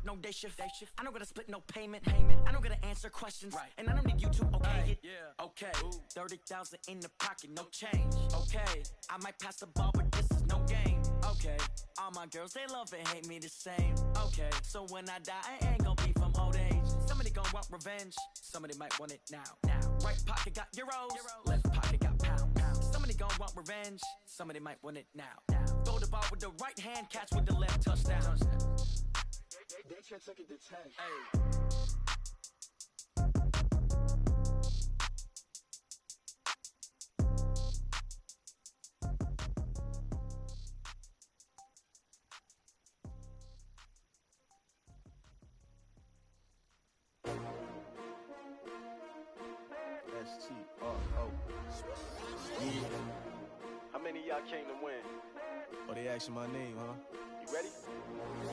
work no day shift. I don't gotta split no payment. I don't gotta answer questions. And I don't need you to okay it. Okay, 30,000 in the pocket, no change. Okay, I might pass the ball, but this is no game. Okay, all my girls, they love and hate me the same. Okay, so when I die, I ain't gonna be from old age. Somebody gon' want revenge, somebody might want it now. Right pocket got euros, left pocket got pounds. Somebody gon' want revenge, somebody might want it now. Throw the ball with the right hand, catch with the left, touchdown. They took it to 10. S-T-R-O. Yeah. How many of y'all came to win? Oh, they asking my name, huh? You ready?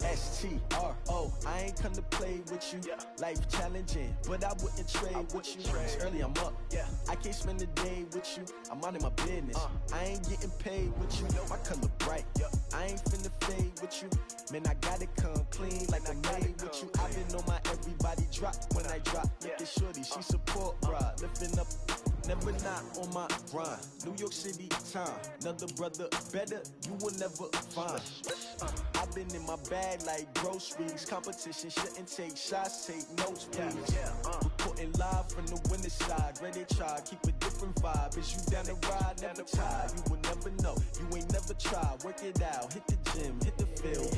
S-T-R-O. I ain't come to play with you. Life challenging, but I wouldn't trade with you. It's early, I'm up. I can't spend the day with you. I'm out of my business. I ain't getting paid with you. My color bright. I ain't finna fade with you. Man, I gotta come clean like I made with you. I've been on my everybody drop when I drop. Look at shorty, she support, bruh. Lifting up, never not on my grind. New York City time, another brother better, you will never find. I've been in my bag like groceries. Competition shouldn't take shots, take notes, please. Reporting live from the winter side. Ready to try, keep a different vibe. Is you down the ride, never tired. You will never know, you ain't never tried. Work it out, hit the gym, hit the field.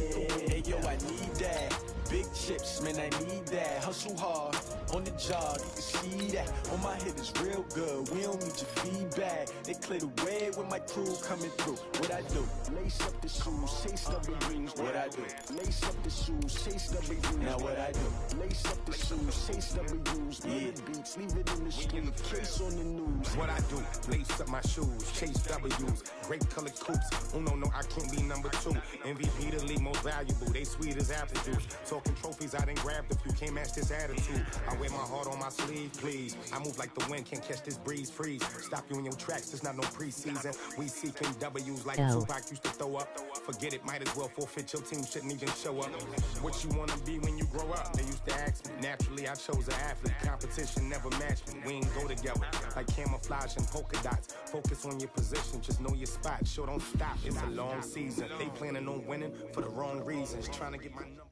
Hey yo, I need that. Big chips, man, I need that. Hustle hard, on the job, you can see that. On my head is real good, we don't need your feedback. They clear the way when my crew coming through. What I do? Lace up the shoes, chase double rings. What I do? Lace up the shoes, chase double rings. Now what I do? Lace up the shoes, chase double rings. Yeah, beats, leave it in the street, case on the news. What I do? Lace up my shoes, chase W's, great colored coops. Oh no, I can't be number 2. MVP the league most valuable, they sweet as apple juice. Talking trophies, I done grabbed a few, can't match this attitude. I wear my heart on my sleeve, please. I move like the wind, can't catch this breeze, freeze. Stop you in your tracks, there's not no preseason. We seeking W's like Tupac used to throw up. Forget it, might as well forfeit, your team shouldn't even show up. What you wanna be when you grow up? They used to ask me, naturally I chose an athlete. Competition never matched me, we ain't go together. Like camouflage and polka dots. Focus on your position, just know your spot. Sure, don't stop, it's a long season. They planning on winning for the wrong reasons. Trying to get my number.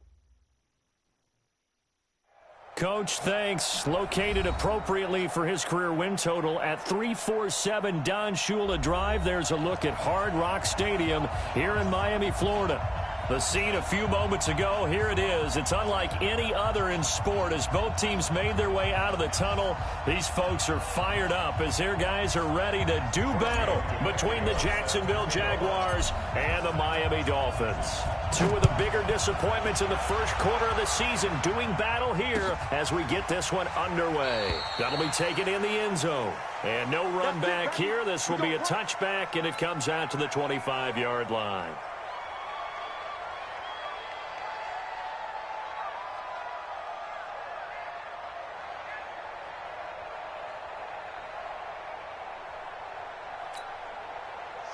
Coach, thanks. Located appropriately for his career win total at 347 Don Shula Drive. There's a look at Hard Rock Stadium here in Miami, Florida. The scene a few moments ago, here it is. It's unlike any other in sport as both teams made their way out of the tunnel. These folks are fired up as their guys are ready to do battle between the Jacksonville Jaguars and the Miami Dolphins. Two of the bigger disappointments in the first quarter of the season doing battle here as we get this one underway. That'll be taken in the end zone. And no run back here. This will be a touchback, and it comes out to the 25-yard line.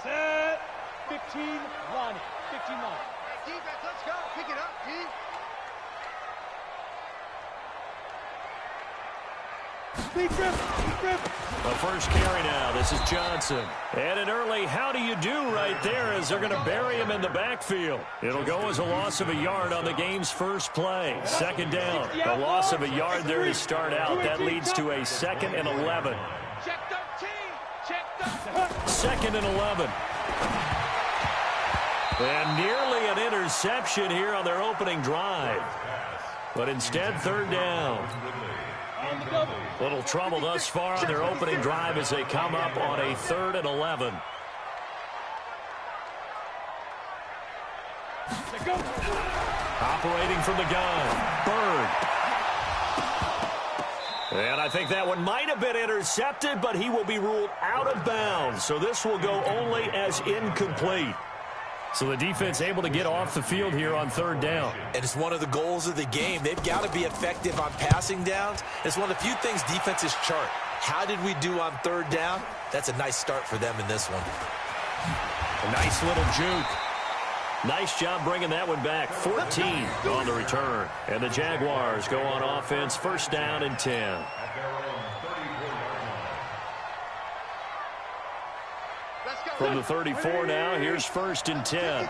Set. 15, Ronnie. 15 line. Defense, let's go. Pick it up, D. Speed grip. The first carry now. This is Johnson. And an early how do you do right there as they're going to bury him in the backfield. It'll go as a loss of a yard on the game's first play. Second down. A loss of a yard there to start out. That leads to a 2nd and 11. Check 13. Check 13. 2nd and 11. And nearly an interception here on their opening drive. But instead, third down. Little trouble thus far on their opening drive as they come up on a 3rd and 11. Operating from the gun, Bird. And I think that one might have been intercepted, but he will be ruled out of bounds. So this will go only as incomplete. So the defense able to get off the field here on 3rd down. And it's one of the goals of the game. They've got to be effective on passing downs. It's one of the few things defenses chart. How did we do on 3rd down? That's a nice start for them in this one. A nice little juke. Nice job bringing that one back. 14 on the return. And the Jaguars go on offense, first down and 10. From the 34 now, here's first and 10.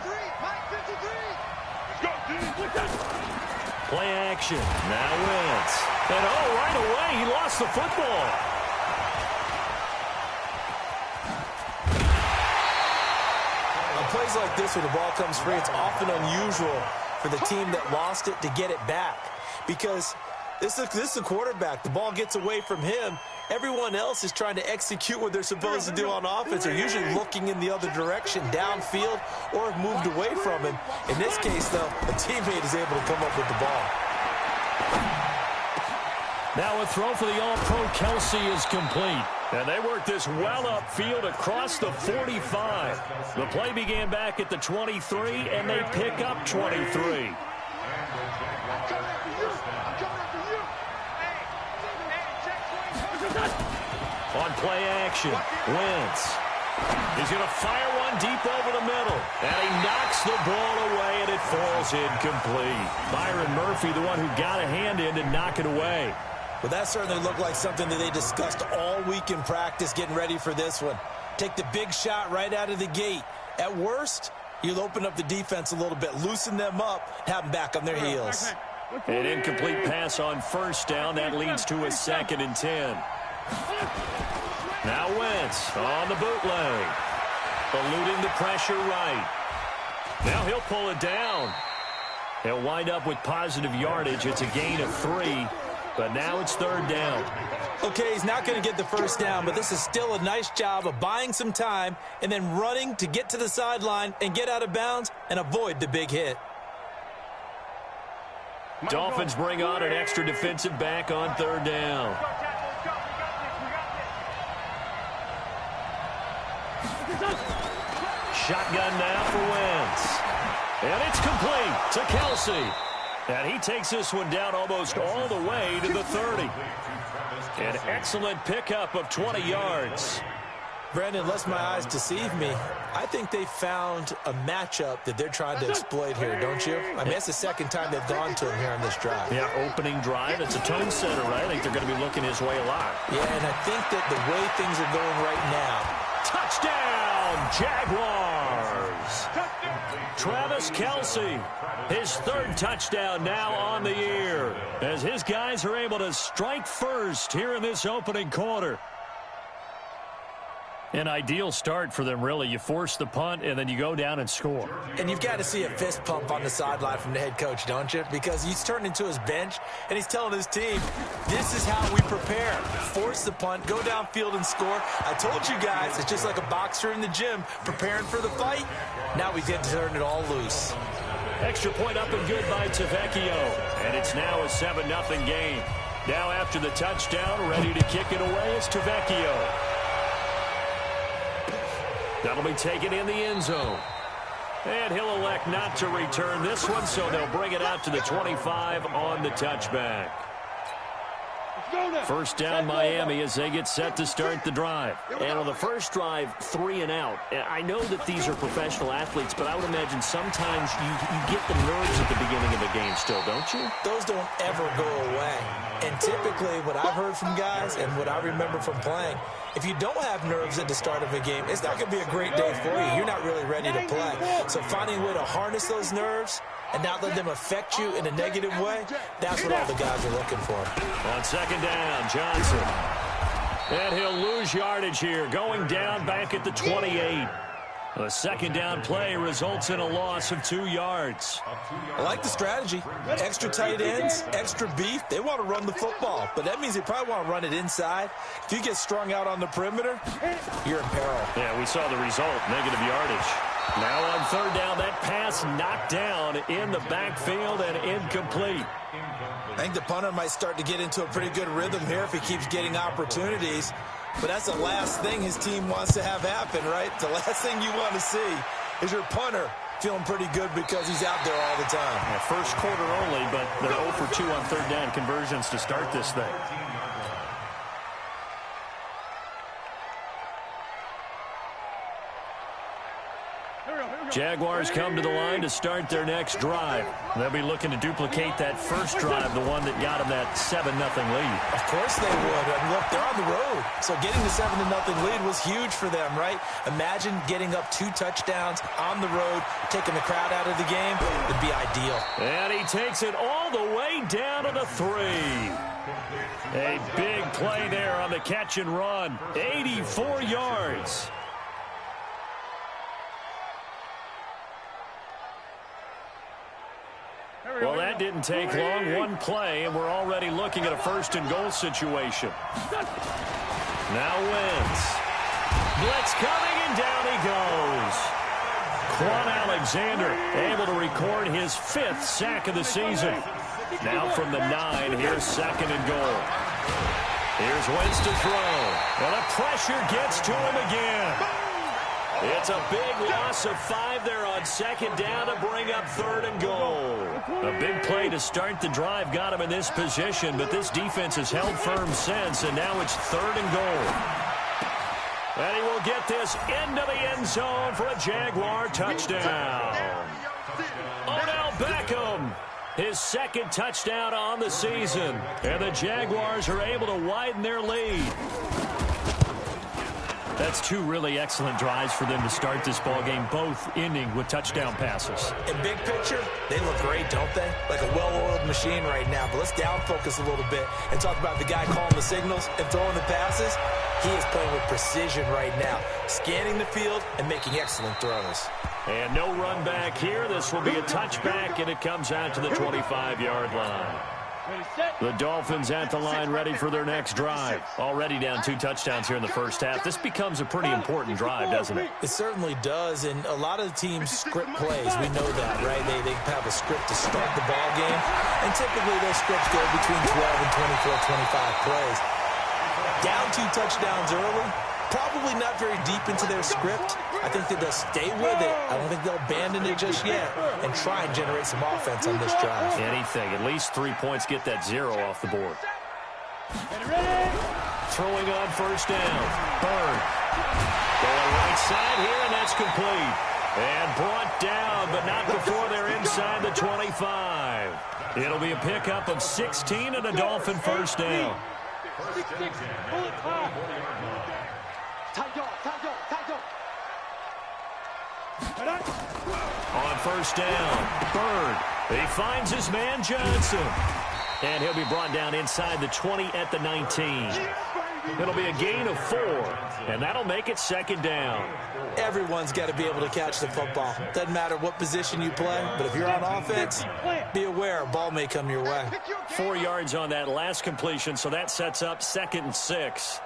Play action. Now Wentz. And right away, he lost the football. On plays like this, when the ball comes free, it's often unusual for the team that lost it to get it back. Because this is a quarterback. The ball gets away from him. Everyone else is trying to execute what they're supposed to do on offense. They're usually looking in the other direction, downfield, or have moved away from him. In this case, though, a teammate is able to come up with the ball. Now a throw for the All-Pro Kelsey is complete. And they work this well upfield across the 45. The play began back at the 23, and they pick up 23. On play action, Wentz. He's going to fire one deep over the middle. And he knocks the ball away, and it falls incomplete. Byron Murphy, the one who got a hand in to knock it away. Well, that certainly looked like something that they discussed all week in practice, getting ready for this one. Take the big shot right out of the gate. At worst, you'll open up the defense a little bit, loosen them up, have them back on their heels. An incomplete pass on first down. That leads to a second and 10. Now Wentz on the bootleg. Eluding the pressure right. Now he'll pull it down. He'll wind up with positive yardage. It's a gain of 3. But now it's third down. Okay, he's not going to get the first down, but this is still a nice job of buying some time and then running to get to the sideline and get out of bounds and avoid the big hit. Dolphins bring on an extra defensive back on third down. Shotgun now for Wentz. And it's complete to Kelsey. And he takes this one down almost all the way to the 30. An excellent pickup of 20 yards. Brandon, unless my eyes deceive me, I think they found a matchup that they're trying to exploit here, don't you? I mean, that's the second time they've gone to him here on this drive. Yeah, opening drive. It's a tone setter, right? I think they're going to be looking his way a lot. Yeah, and I think that the way things are going right now. Touchdown, Jaguars! Travis Kelsey, his third touchdown now on the year, as his guys are able to strike first here in this opening quarter. An ideal start for them, really. You force the punt, and then you go down and score. And you've got to see a fist pump on the sideline from the head coach, don't you? Because he's turned into his bench, and he's telling his team, this is how we prepare. Force the punt, go downfield and score. I told you guys, it's just like a boxer in the gym preparing for the fight. Now we get to turn it all loose. Extra point up and good by Tavecchio. And it's now a 7-0 game. Now after the touchdown, ready to kick it away is Tavecchio. That'll be taken in the end zone. And he'll elect not to return this one, so they'll bring it out to the 25 on the touchback. First down Miami as they get set to start the drive. And on the first drive, 3 and out. I know that these are professional athletes, but I would imagine sometimes you get the nerves at the beginning of the game still, don't you? Those don't ever go away. And typically what I've heard from guys and what I remember from playing, if you don't have nerves at the start of a game, it's not going to be a great day for you. You're not really ready to play. So finding a way to harness those nerves and not let them affect you in a negative way, that's what all the guys are looking for. On second down, Johnson. And he'll lose yardage here, going down back at the 28. The second down play results in a loss of 2 yards. I like the strategy. Extra tight ends, extra beef. They want to run the football, but that means they probably want to run it inside. If you get strung out on the perimeter, you're in peril. Yeah, we saw the result, negative yardage. Now on third down, that pass knocked down in the backfield and incomplete. I think the punter might start to get into a pretty good rhythm here if he keeps getting opportunities. But that's the last thing his team wants to have happen, right? The last thing you want to see is your punter feeling pretty good because he's out there all the time. Yeah, first quarter only, but they're 0 for 2 on third down conversions to start this thing. Jaguars come to the line to start their next drive. They'll be looking to duplicate that first drive, the one that got them that 7-0 lead. Of course they would. I mean, look, they're on the road. So getting the 7-0 lead was huge for them, right? Imagine getting up 2 touchdowns on the road, taking the crowd out of the game. It'd be ideal. And he takes it all the way down to the 3. A big play there on the catch and run. 84 yards. Well, that didn't take long. One play, and we're already looking at a 1st and goal situation. Now Wentz. Blitz coming, and down he goes. Quan Alexander able to record his 5th sack of the season. Now from the 9, here's 2nd and goal. Here's Wentz to throw. And the pressure gets to him again. It's a big loss of 5 there on 2nd down to bring up 3rd and goal. A big play to start the drive got him in this position, but this defense has held firm since, and now it's 3rd and goal. And he will get this into the end zone for a Jaguar touchdown. Odell Beckham, his 2nd touchdown on the season, and the Jaguars are able to widen their lead. That's 2 really excellent drives for them to start this ballgame, both ending with touchdown passes. In big picture, they look great, don't they? Like a well-oiled machine right now. But let's down focus a little bit and talk about the guy calling the signals and throwing the passes. He is playing with precision right now, scanning the field and making excellent throws. And no run back here. This will be a touchback, and it comes out to the 25-yard line. The Dolphins at the line ready for their next drive. Already down 2 touchdowns here in the first half. This becomes a pretty important drive, doesn't it? It certainly does, and a lot of the teams script plays. We know that, right? They have a script to start the ball game, and typically those scripts go between 12 and 24, 25 plays. Down 2 touchdowns early, probably not very deep into their script. I think that they'll stay with it. I don't think they'll abandon it just yet and try and generate some offense on this drive. Anything. At least 3 points, get that 0 off the board. Throwing on 1st down. Byrd. Going right side here, and that's complete. And brought down, but not before they're inside the 25. It'll be a pickup of 16 and a Dolphin 1st down. On 1st down, Byrd. He finds his man Johnson. And he'll be brought down inside the 20 at the 19. It'll be a gain of 4, and that'll make it 2nd down. Everyone's got to be able to catch the football. Doesn't matter what position you play, but if you're on offense, be aware a ball may come your way. 4 yards on that last completion, so that sets up 2nd and 6.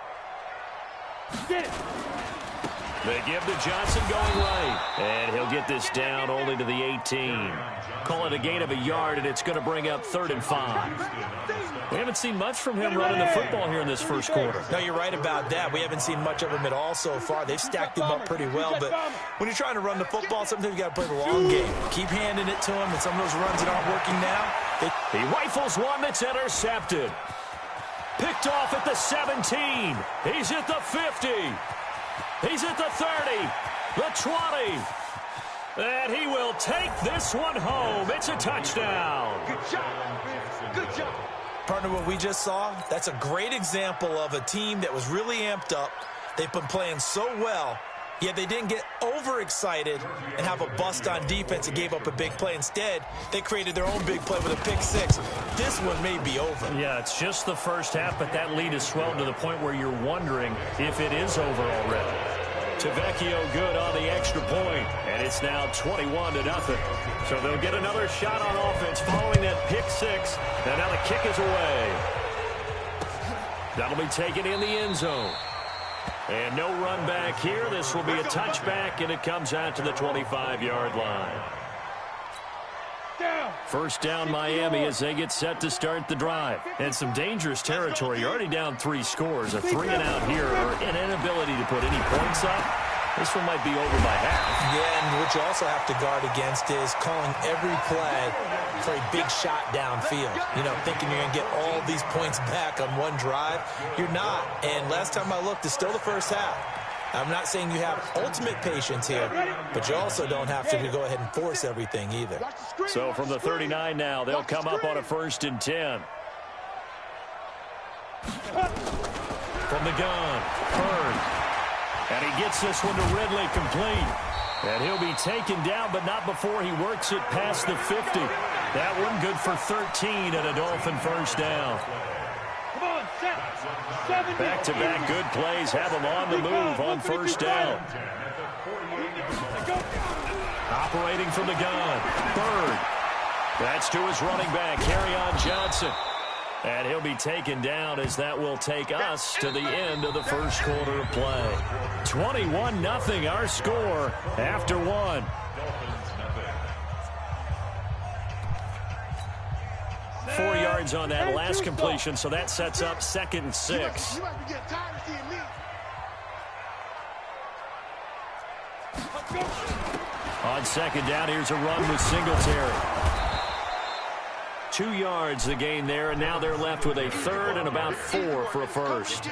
They give to Johnson going right, and he'll get this down only to the 18. Call it a gain of 1 yard, and it's going to bring up 3rd and 5. We haven't seen much from him running the football here in this first quarter. No, you're right about that. We haven't seen much of him at all so far. They've stacked him up pretty well, but when you're trying to run the football, sometimes you got to play the long game. Keep handing it to him, and some of those runs that aren't working now. He rifles one that's intercepted. Picked off at the 17. He's at the 50. He's at the 30, the 20, and he will take this one home. It's a touchdown. Good job. Good job. Partner, what we just saw, that's a great example of a team that was really amped up. They've been playing so well, yet they didn't get overexcited and have a bust on defense and gave up a big play. Instead, they created their own big play with a pick 6. This one may be over. Yeah, it's just the first half, but that lead is swelled to the point where you're wondering if it is over already. Tavecchio good on the extra point, and it's now 21-0. So they'll get another shot on offense following that pick 6, and now the kick is away. That'll be taken in the end zone. And no run back here. This will be a touchback, and it comes out to the 25-yard line. 1st down Miami as they get set to start the drive. And some dangerous territory. You're already down 3 scores. A 3-and-out here, or an inability to put any points up. This one might be over by half. Yeah, and what you also have to guard against is calling every play for a big shot downfield. You know, thinking you're going to get all these points back on one drive. You're not. And last time I looked, it's still the first half. I'm not saying you have ultimate patience here, but you also don't have to go ahead and force everything either. So from the 39 now, they'll come up on a 1st and 10. From the gun, Hurd. And he gets this one to Ridley complete. And he'll be taken down, but not before he works it past the 50. That one good for 13 and a Dolphin 1st down. Back-to-back good plays have him on the move on 1st down. Operating from the gun, Bird. That's to his running back, Kerryon Johnson. And he'll be taken down as that will take us to the end of the 1st quarter of play. 21-0 our score after 1. Four yards on that last completion, so that sets up 2nd and 6. On 2nd down, here's a run with Singletary. 2 yards the gain there, and now they're left with a 3rd and about 4 for a 1st.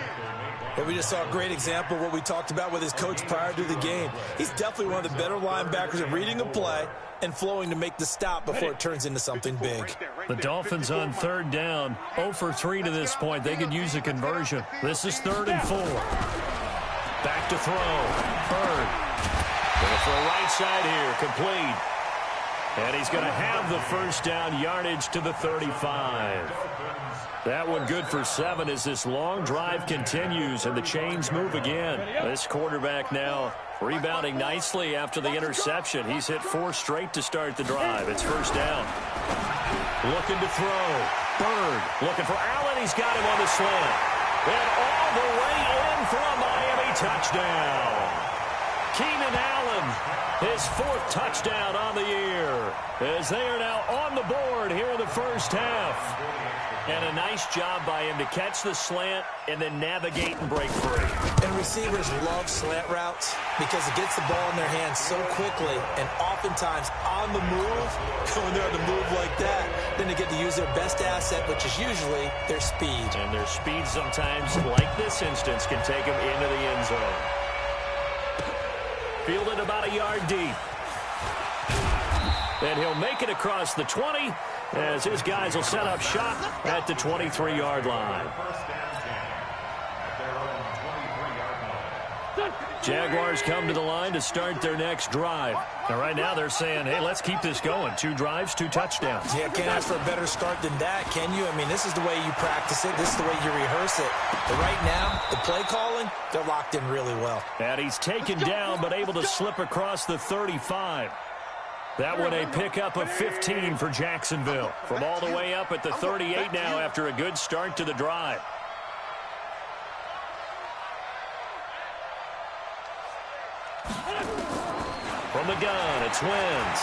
Well, we just saw a great example of what we talked about with his coach prior to the game. He's definitely one of the better linebackers at reading a play and flowing to make the stop before it turns into something big. The Dolphins on 3rd down, 0 for 3 to this point. They could use a conversion. This is 3rd and 4. Back to throw. Bird. Going for a right side here. Complete. And he's going to have the 1st down, yardage to the 35. That one good for 7 as this long drive continues and the chains move again. This quarterback now rebounding nicely after the interception. He's hit 4 straight to start the drive. It's 1st down. Looking to throw. Bird looking for Allen. He's got him on the slant. And all the way in for a Miami touchdown. Keenan Allen, his 4th touchdown on the year, as they are now on the board here in the 1st half. And a nice job by him to catch the slant and then navigate and break free. And receivers love slant routes because it gets the ball in their hands so quickly and oftentimes on the move. When they're on the move like that, then they get to use their best asset, which is usually their speed. And their speed sometimes, like this instance, can take them into the end zone. Fielded about a yard deep. And he'll make it across the 20 as his guys will set up shop at the 23-yard line. Jaguars come to the line to start their next drive. And right now they're saying, hey, let's keep this going. 2 drives, 2 touchdowns. Yeah, can't ask for a better start than that, can you? I mean, this is the way you practice it. This is the way you rehearse it. But right now, the play calling, they're locked in really well. And he's taken down but able to slip across the 35. That one a pickup of 15 for Jacksonville. From all the way up at the 38 now after a good start to the drive. From the gun, it's Wentz.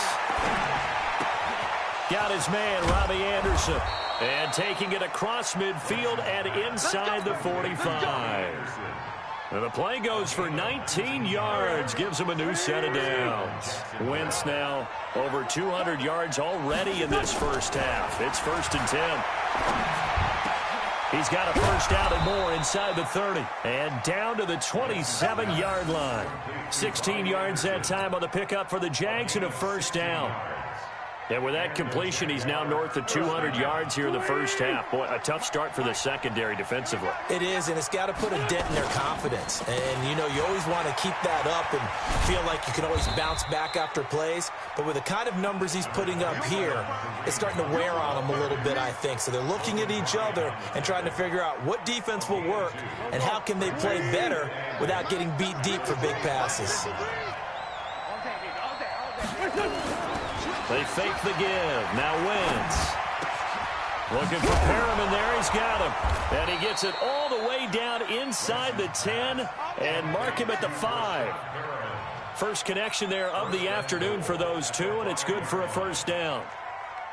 Got his man, Robbie Anderson. And taking it across midfield and inside the 45. And the play goes for 19 yards, gives him a new set of downs. Wentz now over 200 yards already in this 1st half. It's 1st and 10. He's got a 1st down and more inside the 30. And down to the 27-yard line. 16 yards that time on the pickup for the Jags and a 1st down. And with that completion, he's now north of 200 yards here in the 1st half. Boy, a tough start for the secondary defensively. It is, and it's got to put a dent in their confidence. And, you know, you always want to keep that up and feel like you can always bounce back after plays. But with the kind of numbers he's putting up here, it's starting to wear on them a little bit, I think. So they're looking at each other and trying to figure out what defense will work and how can they play better without getting beat deep for big passes. They fake the give. Now Wentz. Looking for Perriman there. He's got him. And he gets it all the way down inside the 10 and mark him at the 5. First connection there of the afternoon for those two, and it's good for a 1st down.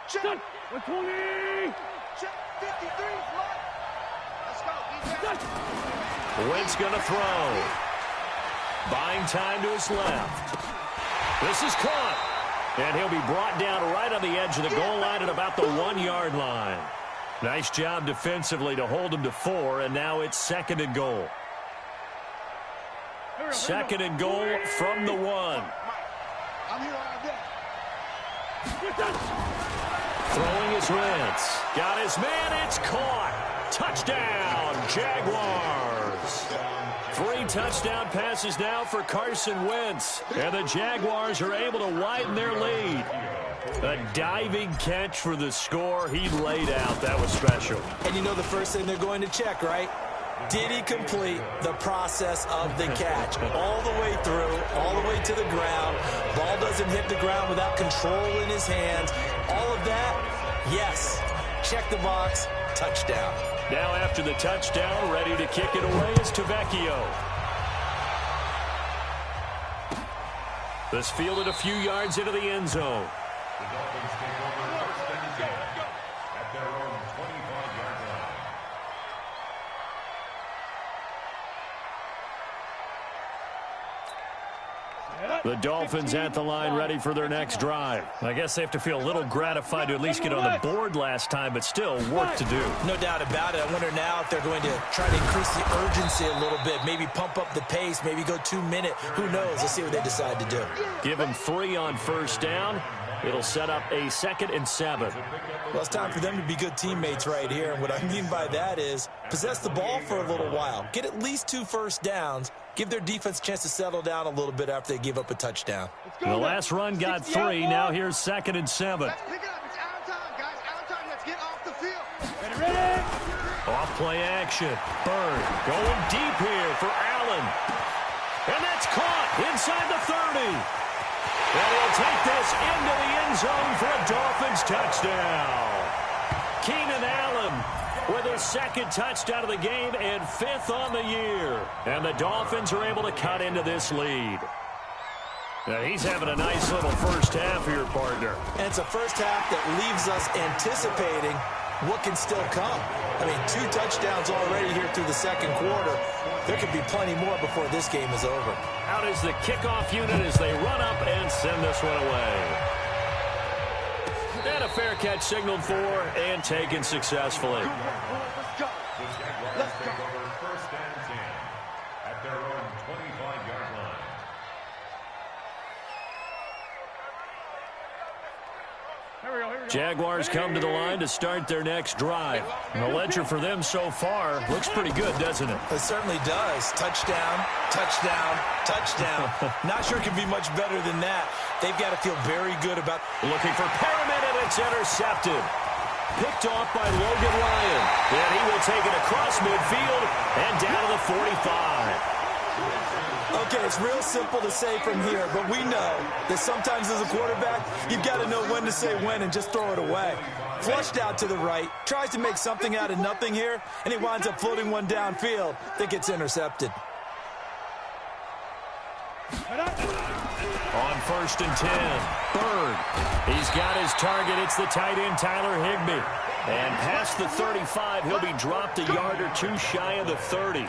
Check. 120. Check. 53. Let's go. Wentz going to throw. Buying time to his left. This is caught. And he'll be brought down right on the edge of the goal line at about the 1-yard line. Nice job defensively to hold him to 4, and now it's 2nd and goal. Second and goal from the 1. I'm here all day. Throwing his Wentz. Got his man. It's caught. Touchdown, Jaguars. 3 touchdown passes now for Carson Wentz. And the Jaguars are able to widen their lead. A diving catch for the score. He laid out. That was special. And you know the first thing they're going to check, right? Did he complete the process of the catch? All the way through, all the way to the ground. Ball doesn't hit the ground without control in his hands. All of that, yes. Check the box, touchdown. Now after the touchdown, ready to kick it away is Tavecchio. This fielded a few yards into the end zone. The Dolphins take over first and 10 at their own 25-yard line. The Dolphins at the line ready for their next drive. I guess they have to feel a little gratified to at least get on the board last time, but still work to do. No doubt about it. I wonder now if they're going to try to increase the urgency a little bit, maybe pump up the pace, maybe go 2 minute. Who knows? Let's see what they decide to do. Give them 3 on first down. It'll set up a 2nd and 7. Well, it's time for them to be good teammates right here. And what I mean by that is possess the ball for a little while. Get at least 2 first downs. Give their defense a chance to settle down a little bit after they give up a touchdown. The last run got 3. Now here's 2nd and 7. Let's pick it up. It's out of time, guys. Out of time. Let's get off the field. Ready? Off play action. Bird going deep here for Allen. And that's caught inside the 30. And he'll take this into the end zone for a Dolphins touchdown. Keenan Allen with his 2nd touchdown of the game and 5th on the year. And the Dolphins are able to cut into this lead. Now he's having a nice little first half here, partner. And it's a first half that leaves us anticipating what can still come. I mean, 2 touchdowns already here through the 2nd quarter. There could be plenty more before this game is over. Out is the kickoff unit as they run up and send this one away. And a fair catch signaled for and taken successfully. Let's go. The Jaguars take over first and 10 at their own 25-yard line. Jaguars come to the line to start their next drive. And the ledger for them so far looks pretty good, doesn't it? It certainly does. Touchdown, touchdown, touchdown. Not sure it can be much better than that. They've got to feel very good about... Looking for Perriman, and it's intercepted. Picked off by Logan Ryan. And he will take it across midfield and down to the 45. Okay, it's real simple to say from here, but we know that sometimes as a quarterback, you've got to know when to say when and just throw it away. Flushed out to the right, tries to make something out of nothing here, and he winds up floating one downfield that gets intercepted. On first and 10, Bird. He's got his target. It's the tight end, Tyler Higbee. And past the 35, he'll be dropped a yard or 2 shy of the 30.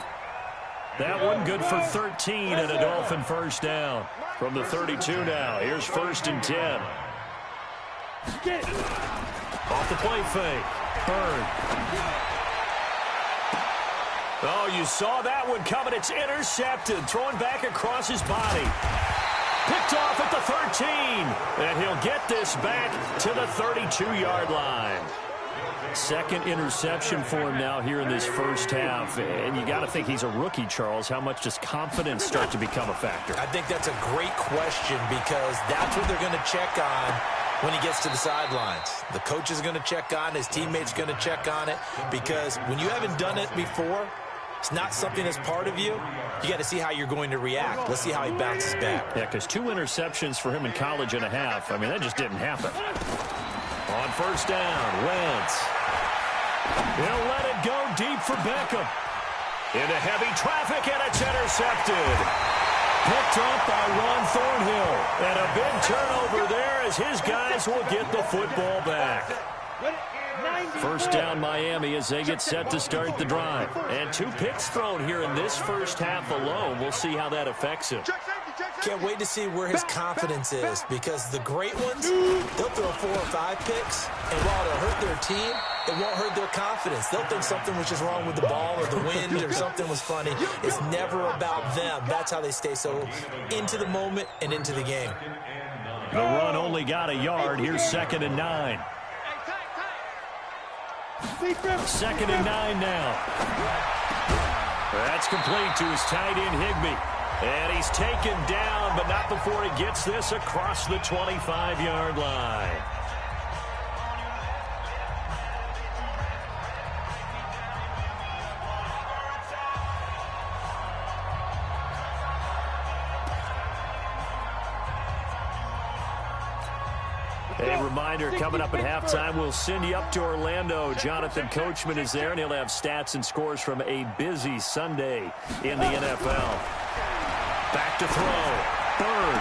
That one good for 13 and a Dolphin first down. From the 32 now, here's first and 10. Off the play fake. Bird. Oh, you saw that one coming. It's intercepted. Throwing back across his body. Picked off at the 13. And he'll get this back to the 32-yard line. 2nd interception for him now here in this first half. And you got to think he's a rookie, Charles. How much does confidence start to become a factor? I think that's a great question because that's what they're going to check on when he gets to the sidelines. The coach is going to check on, his teammates going to check on it, because when you haven't done it before, it's not something that's part of you. You got to see how you're going to react. Let's see how he bounces back. Yeah, because 2 interceptions for him in college and a half. I mean, that just didn't happen. On first down, Wentz. He'll let it go deep for Beckham. Into heavy traffic, and it's intercepted. Picked up by Ron Thornhill. And a big turnover there as his guys will get the football back. First down, Miami, as they get set to start the drive. And 2 picks thrown here in this first half alone. We'll see how that affects him. Check safety, check safety. Can't wait to see where his confidence is, because the great ones, they'll throw 4 or 5 picks, and while it'll hurt their team, it won't hurt their confidence. They'll think something was just wrong with the ball or the wind or something was funny. It's never about them. That's how they stay so into the moment and into the game. The run only got a yard. Here's 2nd and 9. 2nd and 9 now. That's complete to his tight end, Higbee. And he's taken down, but not before he gets this across the 25-yard line. A reminder, coming up at halftime, we'll send you up to Orlando. Jonathan Coachman is there, and he'll have stats and scores from a busy Sunday in the NFL. Back to throw. Bird.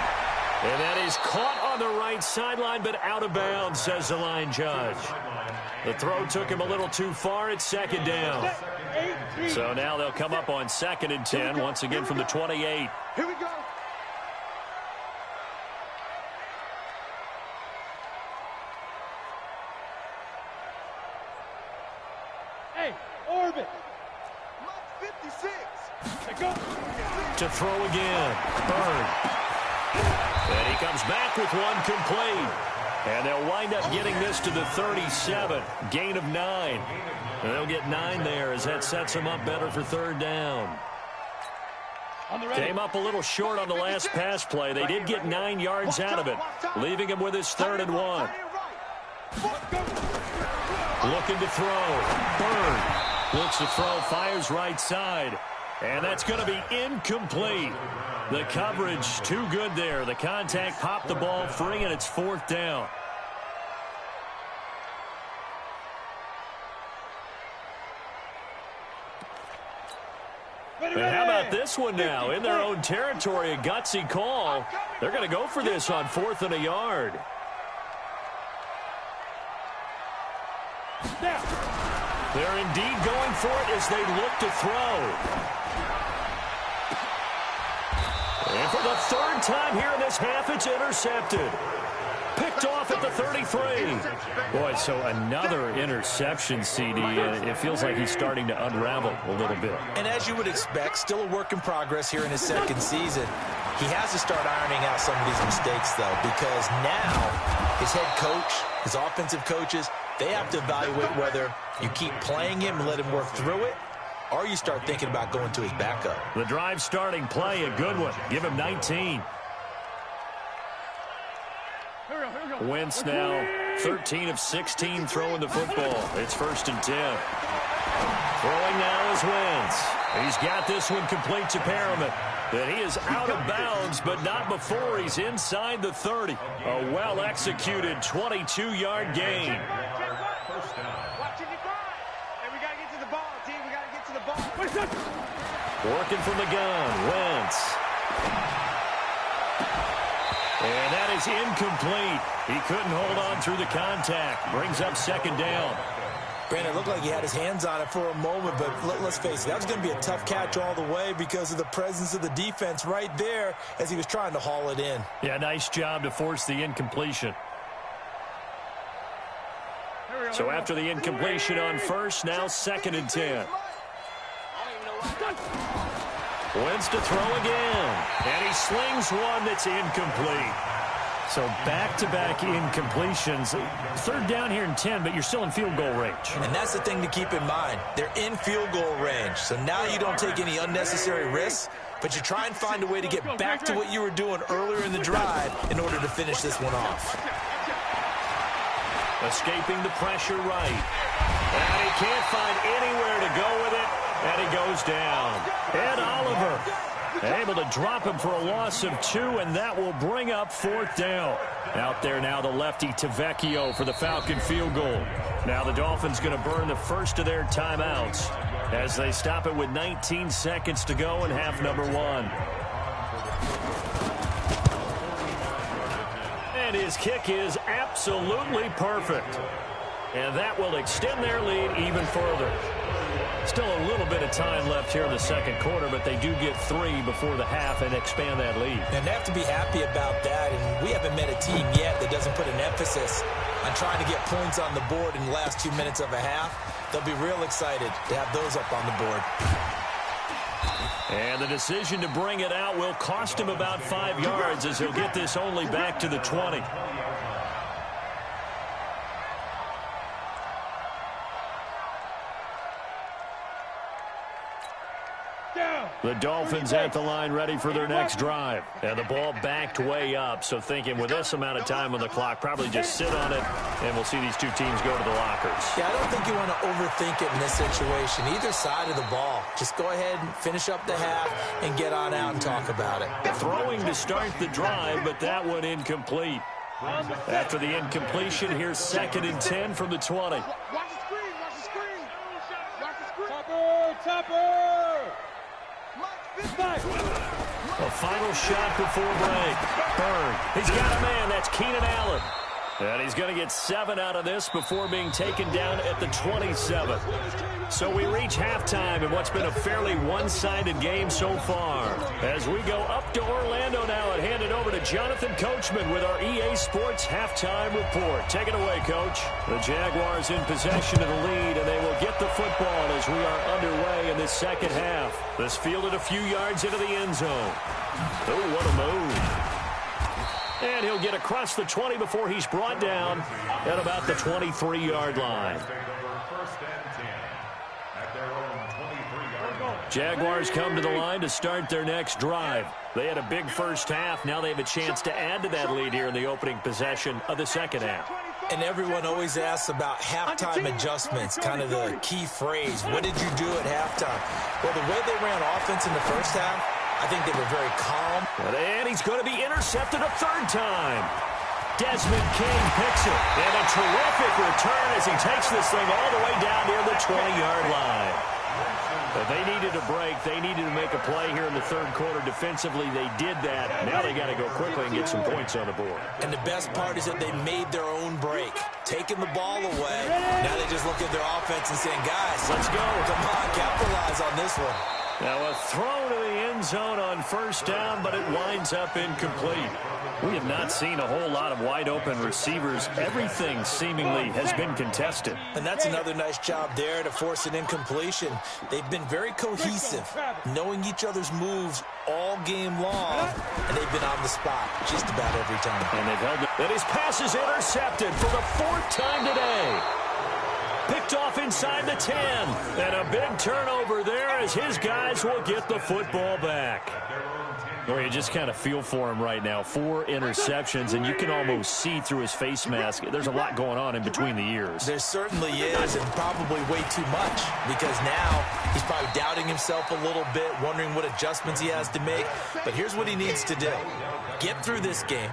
And that is caught on the right sideline, but out of bounds, says the line judge. The throw took him a little too far. It's 2nd down. So now they'll come up on 2nd and 10, once again from the 28. Here we go. Hey, Orbit. 56. To throw again. Bird. And he comes back with one complete. And they'll wind up getting this to the 37. Gain of 9. And they'll get 9 there as that sets them up better for 3rd down. Came up a little short on the last pass play. They did get 9 yards out of it, leaving him with his 3rd and 1. Looking to throw. Bird looks to throw, fires right side. And that's going to be incomplete. The coverage too good there. The contact popped the ball free, and it's 4th down. And how about this one now? In their own territory, a gutsy call. They're going to go for this on 4th and a yard. They're indeed going for it as they look to throw. And for the 3rd time here in this half, it's intercepted. Picked off at the 33. Boy, so another interception, CD. It feels like he's starting to unravel a little bit. And as you would expect, still a work in progress here in his 2nd season. He has to start ironing out some of these mistakes, though, because now his head coach, his offensive coaches, they have to evaluate whether you keep playing him and let him work through it, or you start thinking about going to his backup. The drive starting play, a good one. Give him 19. Wentz now 13 of 16 throwing the football. It's 1st and 10. Throwing now is Wentz. He's got this one complete to Perriman. Then he is out of bounds, but not before he's inside the 30. A well-executed 22-yard gain. Working from the gun, Wentz. And that is incomplete. He couldn't hold on through the contact. Brings up 2nd down. Brandon, it looked like he had his hands on it for a moment, but let's face it, that was going to be a tough catch all the way because of the presence of the defense right there as he was trying to haul it in. Yeah, nice job to force the incompletion. So after the incompletion on 1st, now 2nd and 10. Wentz to throw again. And he slings one that's incomplete. So back-to-back incompletions. 3rd down here in 10, but you're still in field goal range. And that's the thing to keep in mind. They're in field goal range. So now you don't take any unnecessary risks, but you try and find a way to get back to what you were doing earlier in the drive in order to finish this one off. Escaping the pressure right. And he can't find anywhere to go with it. And he goes down. Ed Oliver able to drop him for a loss of 2, and that will bring up 4th down. Out there now the lefty Tavecchio for the Falcon field goal. Now the Dolphins going to burn the first of their timeouts as they stop it with 19 seconds to go in half number 1. And his kick is absolutely perfect. And that will extend their lead even further. Still a little bit of time left here in the second quarter, but they do get 3 before the half and expand that lead. And they have to be happy about that, and we haven't met a team yet that doesn't put an emphasis on trying to get points on the board in the last 2 minutes of a half. They'll be real excited to have those up on the board. And the decision to bring it out will cost him about 5 yards as he'll get this only back to the 20. The Dolphins at the line ready for their next drive. And the ball backed way up, so thinking with this amount of time on the clock, probably just sit on it, and we'll see these two teams go to the lockers. Yeah, I don't think you want to overthink it in this situation. Either side of the ball. Just go ahead and finish up the half and get on out and talk about it. Throwing to start the drive, but that one incomplete. After the incompletion, here's 2nd and 10 from the 20. Watch the screen, watch the screen. Watch the screen. Topper! A final shot before break. Byrne. He's got a man. That's Keenan Allen. And he's going to get 7 out of this before being taken down at the 27. So we reach halftime in what's been a fairly one-sided game so far. As we go up to Orlando now and hand it over to Jonathan Coachman with our EA Sports Halftime Report. Take it away, Coach. The Jaguars in possession of the lead, and they will get the football as we are underway in this second half. This fielded a few yards into the end zone. Oh, what a move. And he'll get across the 20 before he's brought down at about the 23-yard line. Jaguars come to the line to start their next drive. They had a big first half. Now they have a chance to add to that lead here in the opening possession of the second half. And everyone always asks about halftime adjustments, kind of the key phrase. What did you do at halftime? Well, the way they ran offense in the first half, I think they were very calm. And he's going to be intercepted a 3rd time. Desmond King picks it. And a terrific return as he takes this thing all the way down near the 20-yard line. But they needed a break. They needed to make a play here in the 3rd quarter. Defensively, they did that. Now they got to go quickly and get some points on the board. And the best part is that they made their own break, taking the ball away. Now they just look at their offense and saying, guys, let's go. Come on, capitalize on this one. Now a throw to the end zone on 1st down, but it winds up incomplete. We have not seen a whole lot of wide-open receivers. Everything seemingly has been contested. And that's another nice job there to force an incompletion. They've been very cohesive, knowing each other's moves all game long, and they've been on the spot just about every time. And they've held it. And his pass is intercepted for the 4th time today. Picked off inside the 10. And a big turnover there as his guys will get the football back. Or you just kind of feel for him right now. 4 interceptions, and you can almost see through his face mask. There's a lot going on in between the ears. There certainly is, and probably way too much, because now he's probably doubting himself a little bit, wondering what adjustments he has to make. But here's what he needs to do. Get through this game.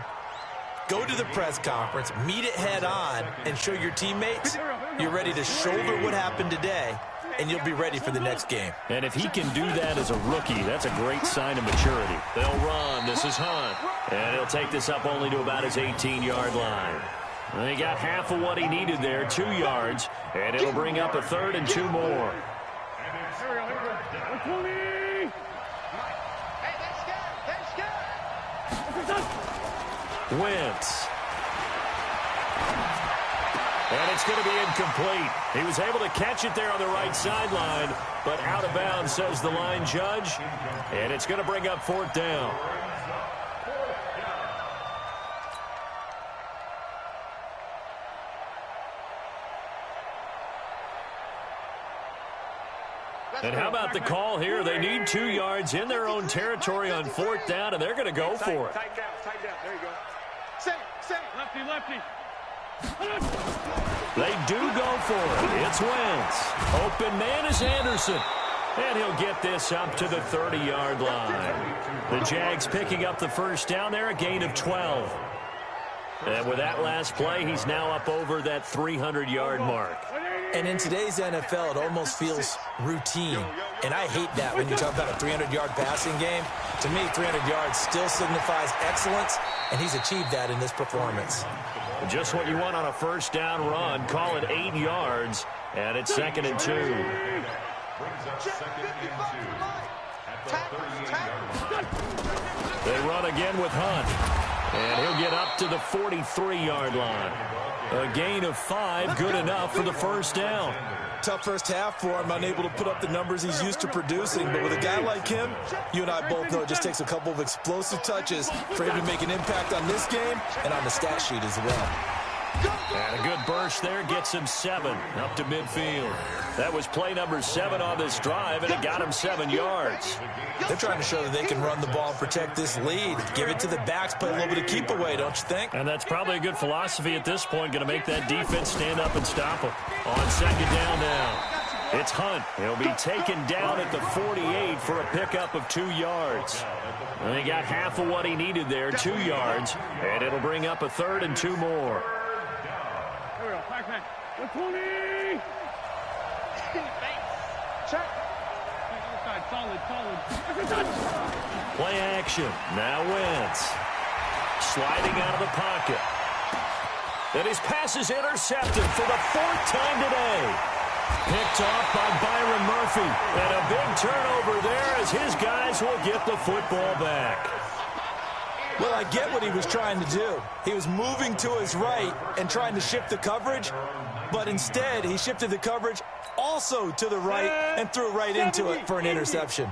Go to the press conference, meet it head on, and show your teammates you're ready to shoulder what happened today, and you'll be ready for the next game. And if he can do that as a rookie, that's a great sign of maturity. They'll run. This is Hunt. And he'll take this up only to about his 18-yard line. And he got half of what he needed there, 2 yards, and it'll bring up a 3rd and 2 more. Wentz. And it's going to be incomplete. He was able to catch it there on the right sideline, but out of bounds, says the line judge. And it's going to bring up 4th down. And how about the call here? They need 2 yards in their own territory on 4th down, and they're going to go for it. Tight down. There you go. Say. Lefty. They do go for it. It's Wentz. Open man is Anderson. And he'll get this up to the 30-yard line. The Jags picking up the 1st down there, a gain of 12. And with that last play, he's now up over that 300-yard mark. And in today's NFL, it almost feels routine. And I hate that when you talk about a 300-yard passing game. To me, 300 yards still signifies excellence, and he's achieved that in this performance. Just what you want on a 1st down run. Call it 8 yards, and it's 2nd and 2. Brings up second and 2 at the 38-yard line. They run again with Hunt. And he'll get up to the 43-yard line. A gain of 5, good enough for the first down. Tough first half for him, unable to put up the numbers he's used to producing. But with a guy like him, you and I both know it just takes a couple of explosive touches for him to make an impact on this game and on the stat sheet as well. And a good burst there gets him 7 up to midfield. That was play number 7 on this drive, and it got him 7 yards. They're trying to show that they can run the ball and protect this lead. Give it to the backs, play a little bit of keep away, don't you think? And that's probably a good philosophy at this point, going to make that defense stand up and stop them. On second down now, it's Hunt. He'll be taken down at the 48 for a pickup of 2 yards. And he got half of what he needed there, 2 yards, and it'll bring up a 3rd and 2 more. Play action. Now Wentz. Sliding out of the pocket. And his pass is intercepted for the 4th time today. Picked off by Byron Murphy. And a big turnover there as his guys will get the football back. Well, I get what he was trying to do. He was moving to his right and trying to shift the coverage, but instead he shifted the coverage also to the right and threw right into it for an interception.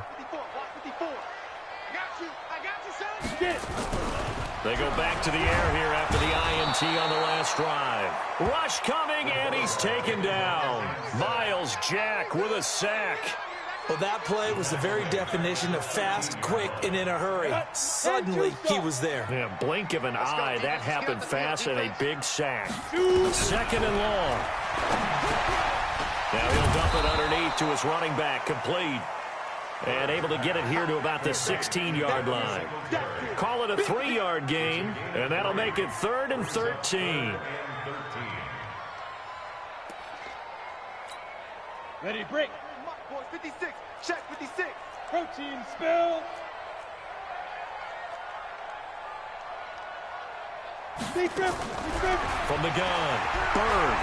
They go back to the air here after the INT on the last drive. Rush coming, and he's taken down. Myles Jack with a sack. Well, that play was the very definition of fast, quick, and in a hurry. Suddenly, he was there. Yeah, blink of an eye. That happened fast and a big sack. 2nd and long. Now he'll dump it underneath to his running back, complete. And able to get it here to about the 16-yard line. Call it a 3-yard gain, and that'll make it 3rd and 13. Ready, break. 56, check 56. Protein spill. From the gun, Bird.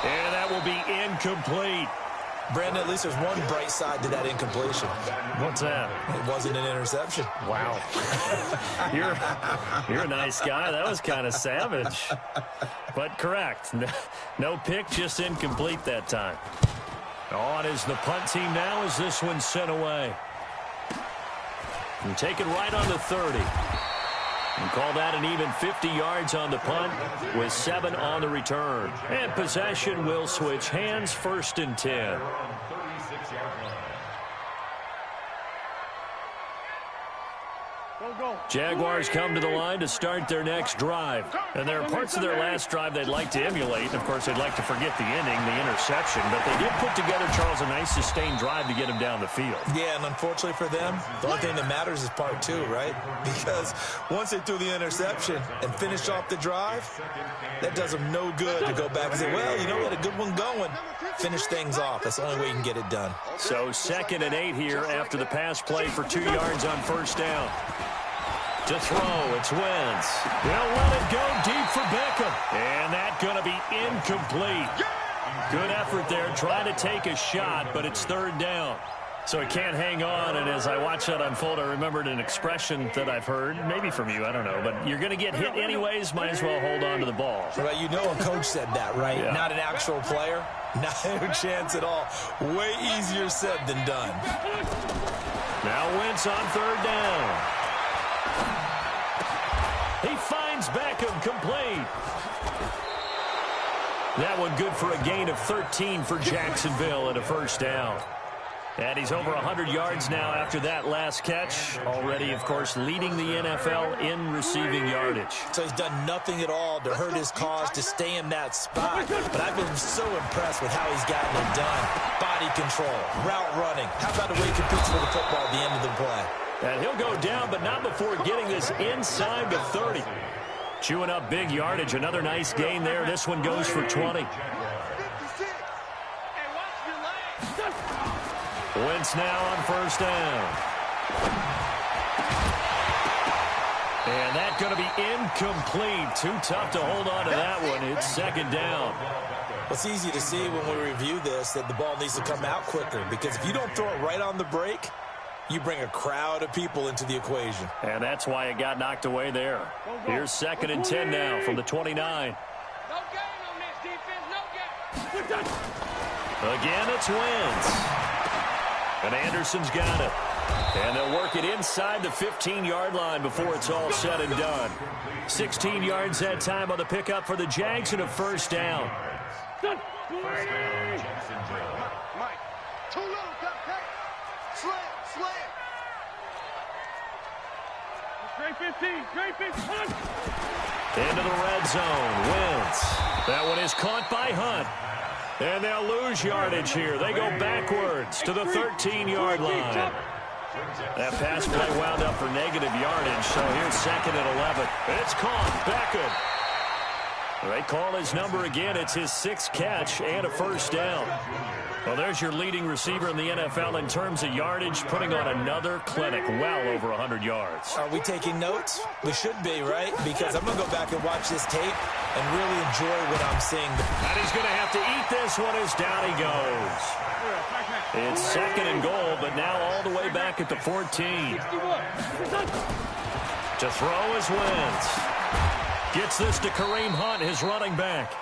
And that will be incomplete. Brandon, at least there's one bright side to that incompletion. What's that? It wasn't an interception. Wow. You're a nice guy. That was kind of savage. But correct. No pick, just incomplete that time. On is the punt team now as this one's sent away. And taken right on the 30. And call that an even 50 yards on the punt with 7 on the return. And possession will switch hands, 1st and 10. Jaguars come to the line to start their next drive. And there are parts of their last drive they'd like to emulate. And, of course, they'd like to forget the inning, the interception. But they did put together, Charles, a nice sustained drive to get him down the field. Yeah, and unfortunately for them, the only thing that matters is part 2, right? Because once they threw the interception and finished off the drive, that does them no good to go back and say, well, you know, we had a good one going. Finish things off. That's the only way you can get it done. So 2nd and 8 here after the pass play for 2 yards on 1st down. To throw, it's Wentz. They'll let it go deep for Beckham. And that's going to be incomplete. Good effort there, trying to take a shot, but it's 3rd down. So he can't hang on, and as I watched that unfold, I remembered an expression that I've heard, maybe from you, I don't know, but you're going to get hit anyways, might as well hold on to the ball. Right, you know a coach said that, right? Yeah. Not an actual player. Not a chance at all. Way easier said than done. Now Wentz on 3rd down. He finds Beckham, complete. That one good for a gain of 13 for Jacksonville and a 1st down. And he's over 100 yards now after that last catch. Already, of course, leading the NFL in receiving yardage. So he's done nothing at all to hurt his cause to stay in that spot. But I've been so impressed with how he's gotten it done. Body control, route running. How about the way he competes for the football at the end of the play? And he'll go down, but not before getting this inside the 30. Chewing up big yardage. Another nice gain there. This one goes for 20. Wentz now on 1st down. And that's going to be incomplete. Too tough to hold on to that one. It's 2nd down. It's easy to see when we review this that the ball needs to come out quicker, because if you don't throw it right on the break, you bring a crowd of people into the equation. And that's why it got knocked away there. Here's 2nd and 10 now from the 29. No gain on this defense, no gain. Again, it's Wentz. And Anderson's got it. And they'll work it inside the 15-yard line before it's all said and done. 16 yards that time on the pickup for the Jags and a first down. Mike, too little, cupcake. Slam. Great 15, great 15. Into the red zone. Wentz. That one is caught by Hunt. And they'll lose yardage here. They go backwards to the 13-yard line. That pass play wound up for negative yardage, so here's 2nd and 11. It's caught. Beckham. They call his number again. It's his 6th catch and a first down. Well, there's your leading receiver in the NFL in terms of yardage, putting on another clinic, well over 100 yards. Are we taking notes? We should be, right? Because I'm going to go back and watch this tape and really enjoy what I'm seeing. And he's going to have to eat this one as down he goes. It's 2nd and goal, but now all the way back at the 14. To throw is Wentz. Gets this to Kareem Hunt, his running back.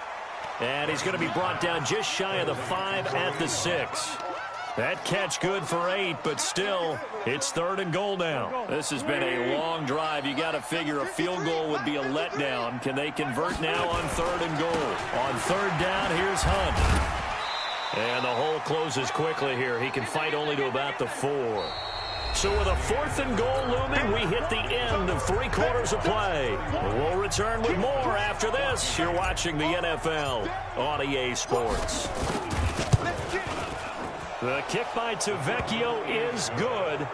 And he's going to be brought down just shy of the 5 at the 6. That catch good for 8, but still, it's 3rd and goal now. This has been a long drive. You got to figure a field goal would be a letdown. Can they convert now on 3rd and goal? On 3rd down, here's Hunt. And the hole closes quickly here. He can fight only to about the 4. So with a 4th and goal looming, we hit the end of 3 quarters of play. We'll return with more after this. You're watching the NFL on EA Sports. The kick by Tavecchio is good.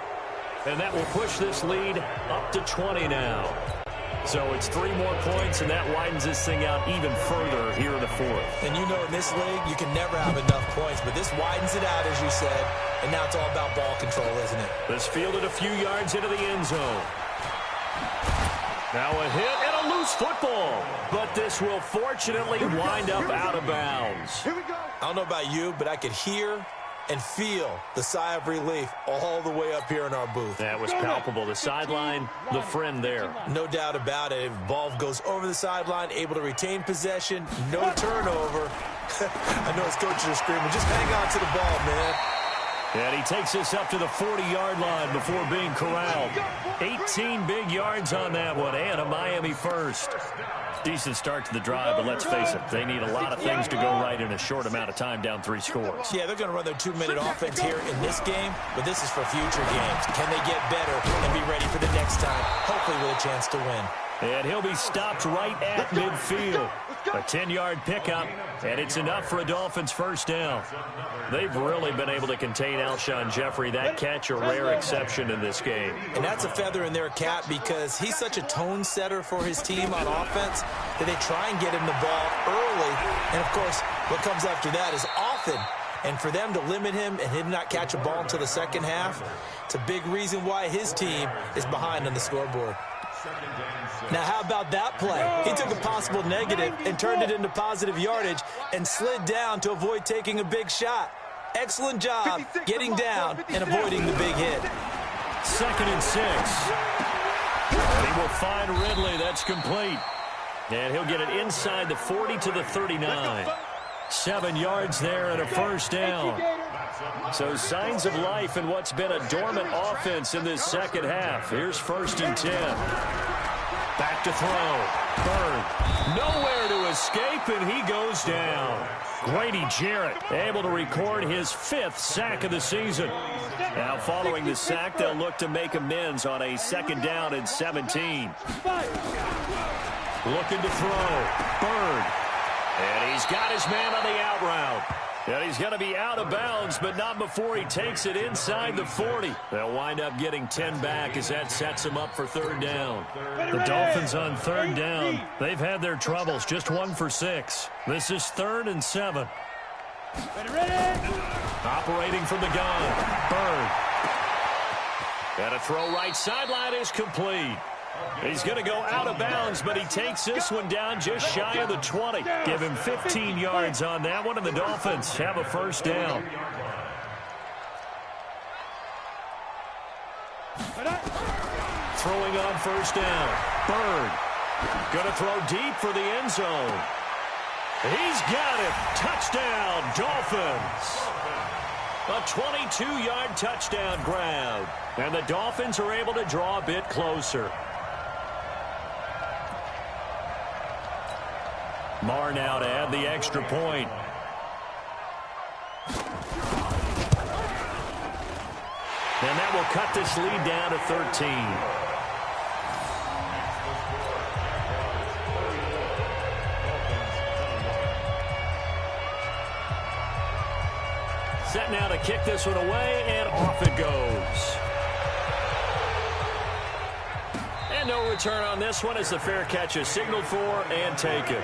And that will push this lead up to 20 now. So it's 3 more points, and that widens this thing out even further here in the 4th. And you know in this league, you can never have enough points, but this widens it out, as you said, and now it's all about ball control, isn't it? This fielded a few yards into the end zone. Now a hit and a loose football, but this will fortunately wind up out of bounds. Here we go. I don't know about you, but I could hear and feel the sigh of relief all the way up here in our booth. That was palpable. The sideline, the friend there. No doubt about it. Ball goes over the sideline, able to retain possession, no turnover. I know his coaches are screaming, just hang on to the ball, man. And he takes us up to the 40-yard line before being corralled. 18 big yards on that one, and a Miami first. Decent start to the drive, but let's face it, they need a lot of things to go right in a short amount of time, down 3 scores. Yeah, they're going to run their 2-minute offense here in this game, but this is for future games. Can they get better and be ready for the next time, hopefully with a chance to win? And he'll be stopped right at midfield. A 10-yard pickup, and it's enough for a Dolphins first down. They've really been able to contain Alshon Jeffrey. That catch a rare exception in this game. And that's a feather in their cap because he's such a tone setter for his team on offense that they try and get him the ball early. And, of course, what comes after that is often. And for them to limit him and him not catch a ball until the second half, it's a big reason why his team is behind on the scoreboard. Now, how about that play? He took a possible negative and turned it into positive yardage and slid down to avoid taking a big shot. Excellent job getting down and avoiding the big hit. 2nd and 6. And he will find Ridley. That's complete. And he'll get it inside the 40 to the 39. 7 yards there and a first down. So signs of life in what's been a dormant offense in this second half. Here's 1st and 10. Back to throw. Bird. Nowhere to escape, and he goes down. Grady Jarrett able to record his 5th sack of the season. Now following the sack, they'll look to make amends on a 2nd down and 17. Looking to throw. Bird. And he's got his man on the out route. And he's going to be out of bounds, but not before he takes it inside the 40. They'll wind up getting 10 back as that sets them up for 3rd down. The Dolphins on 3rd down. They've had their troubles, just 1 for 6. This is 3rd and 7. Operating from the gun. Bird. And a throw right sideline is complete. He's going to go out of bounds, but he takes this one down just shy of the 20. Give him 15 yards on that one, and the Dolphins have a first down. Throwing on first down. Bird. Going to throw deep for the end zone. He's got it. Touchdown, Dolphins. A 22-yard touchdown grab. And the Dolphins are able to draw a bit closer. Marr now to add the extra point. And that will cut this lead down to 13. Set now to kick this one away, and off it goes. And no return on this one as the fair catch is signaled for and taken.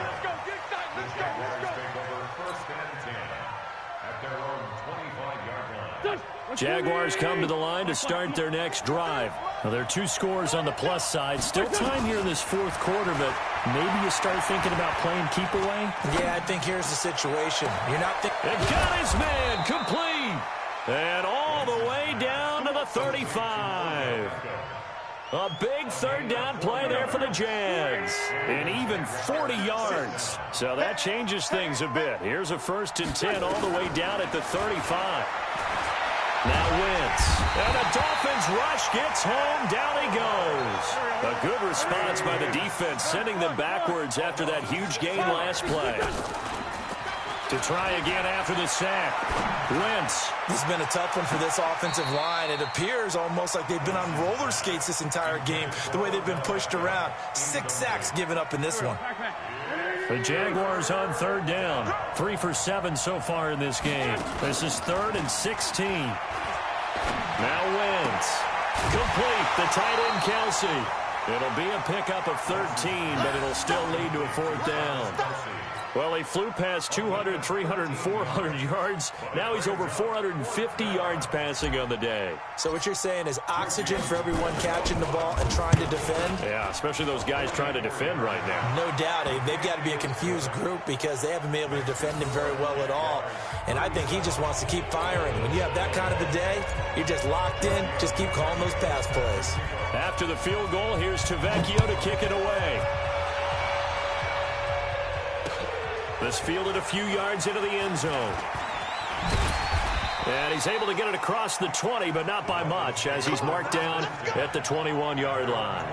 Jaguars come to the line to start their next drive. Now, there are 2 scores on the plus side. Still time here in this fourth quarter, but maybe you start thinking about playing keep away? Yeah, I think here's the situation. You're not thinking. It got his man complete. And all the way down to the 35. A big third down play there for the Jags. And even 40 yards. So that changes things a bit. Here's a 1st and 10 all the way down at the 35. Now Wentz. And the Dolphins rush gets home. Down he goes. A good response by the defense, sending them backwards after that huge gain last play. To try again after the sack. Wentz. This has been a tough one for this offensive line. It appears almost like they've been on roller skates this entire game, the way they've been pushed around. 6 sacks given up in this one. The Jaguars on 3rd down. 3 for 7 so far in this game. This is 3rd and 16. Now Wentz. Complete. The tight end, Kelsey. It'll be a pickup of 13, but it'll still lead to a 4th down. Well, he flew past 200, 300, and 400 yards. Now he's over 450 yards passing on the day. So what you're saying is oxygen for everyone catching the ball and trying to defend? Yeah, especially those guys trying to defend right now. No doubt. They've got to be a confused group because they haven't been able to defend him very well at all. And I think he just wants to keep firing. When you have that kind of a day, you're just locked in. Just keep calling those pass plays. After the field goal, here's Tavecchio to kick it away. This fielded a few yards into the end zone. And he's able to get it across the 20, but not by much, as he's marked down at the 21-yard line.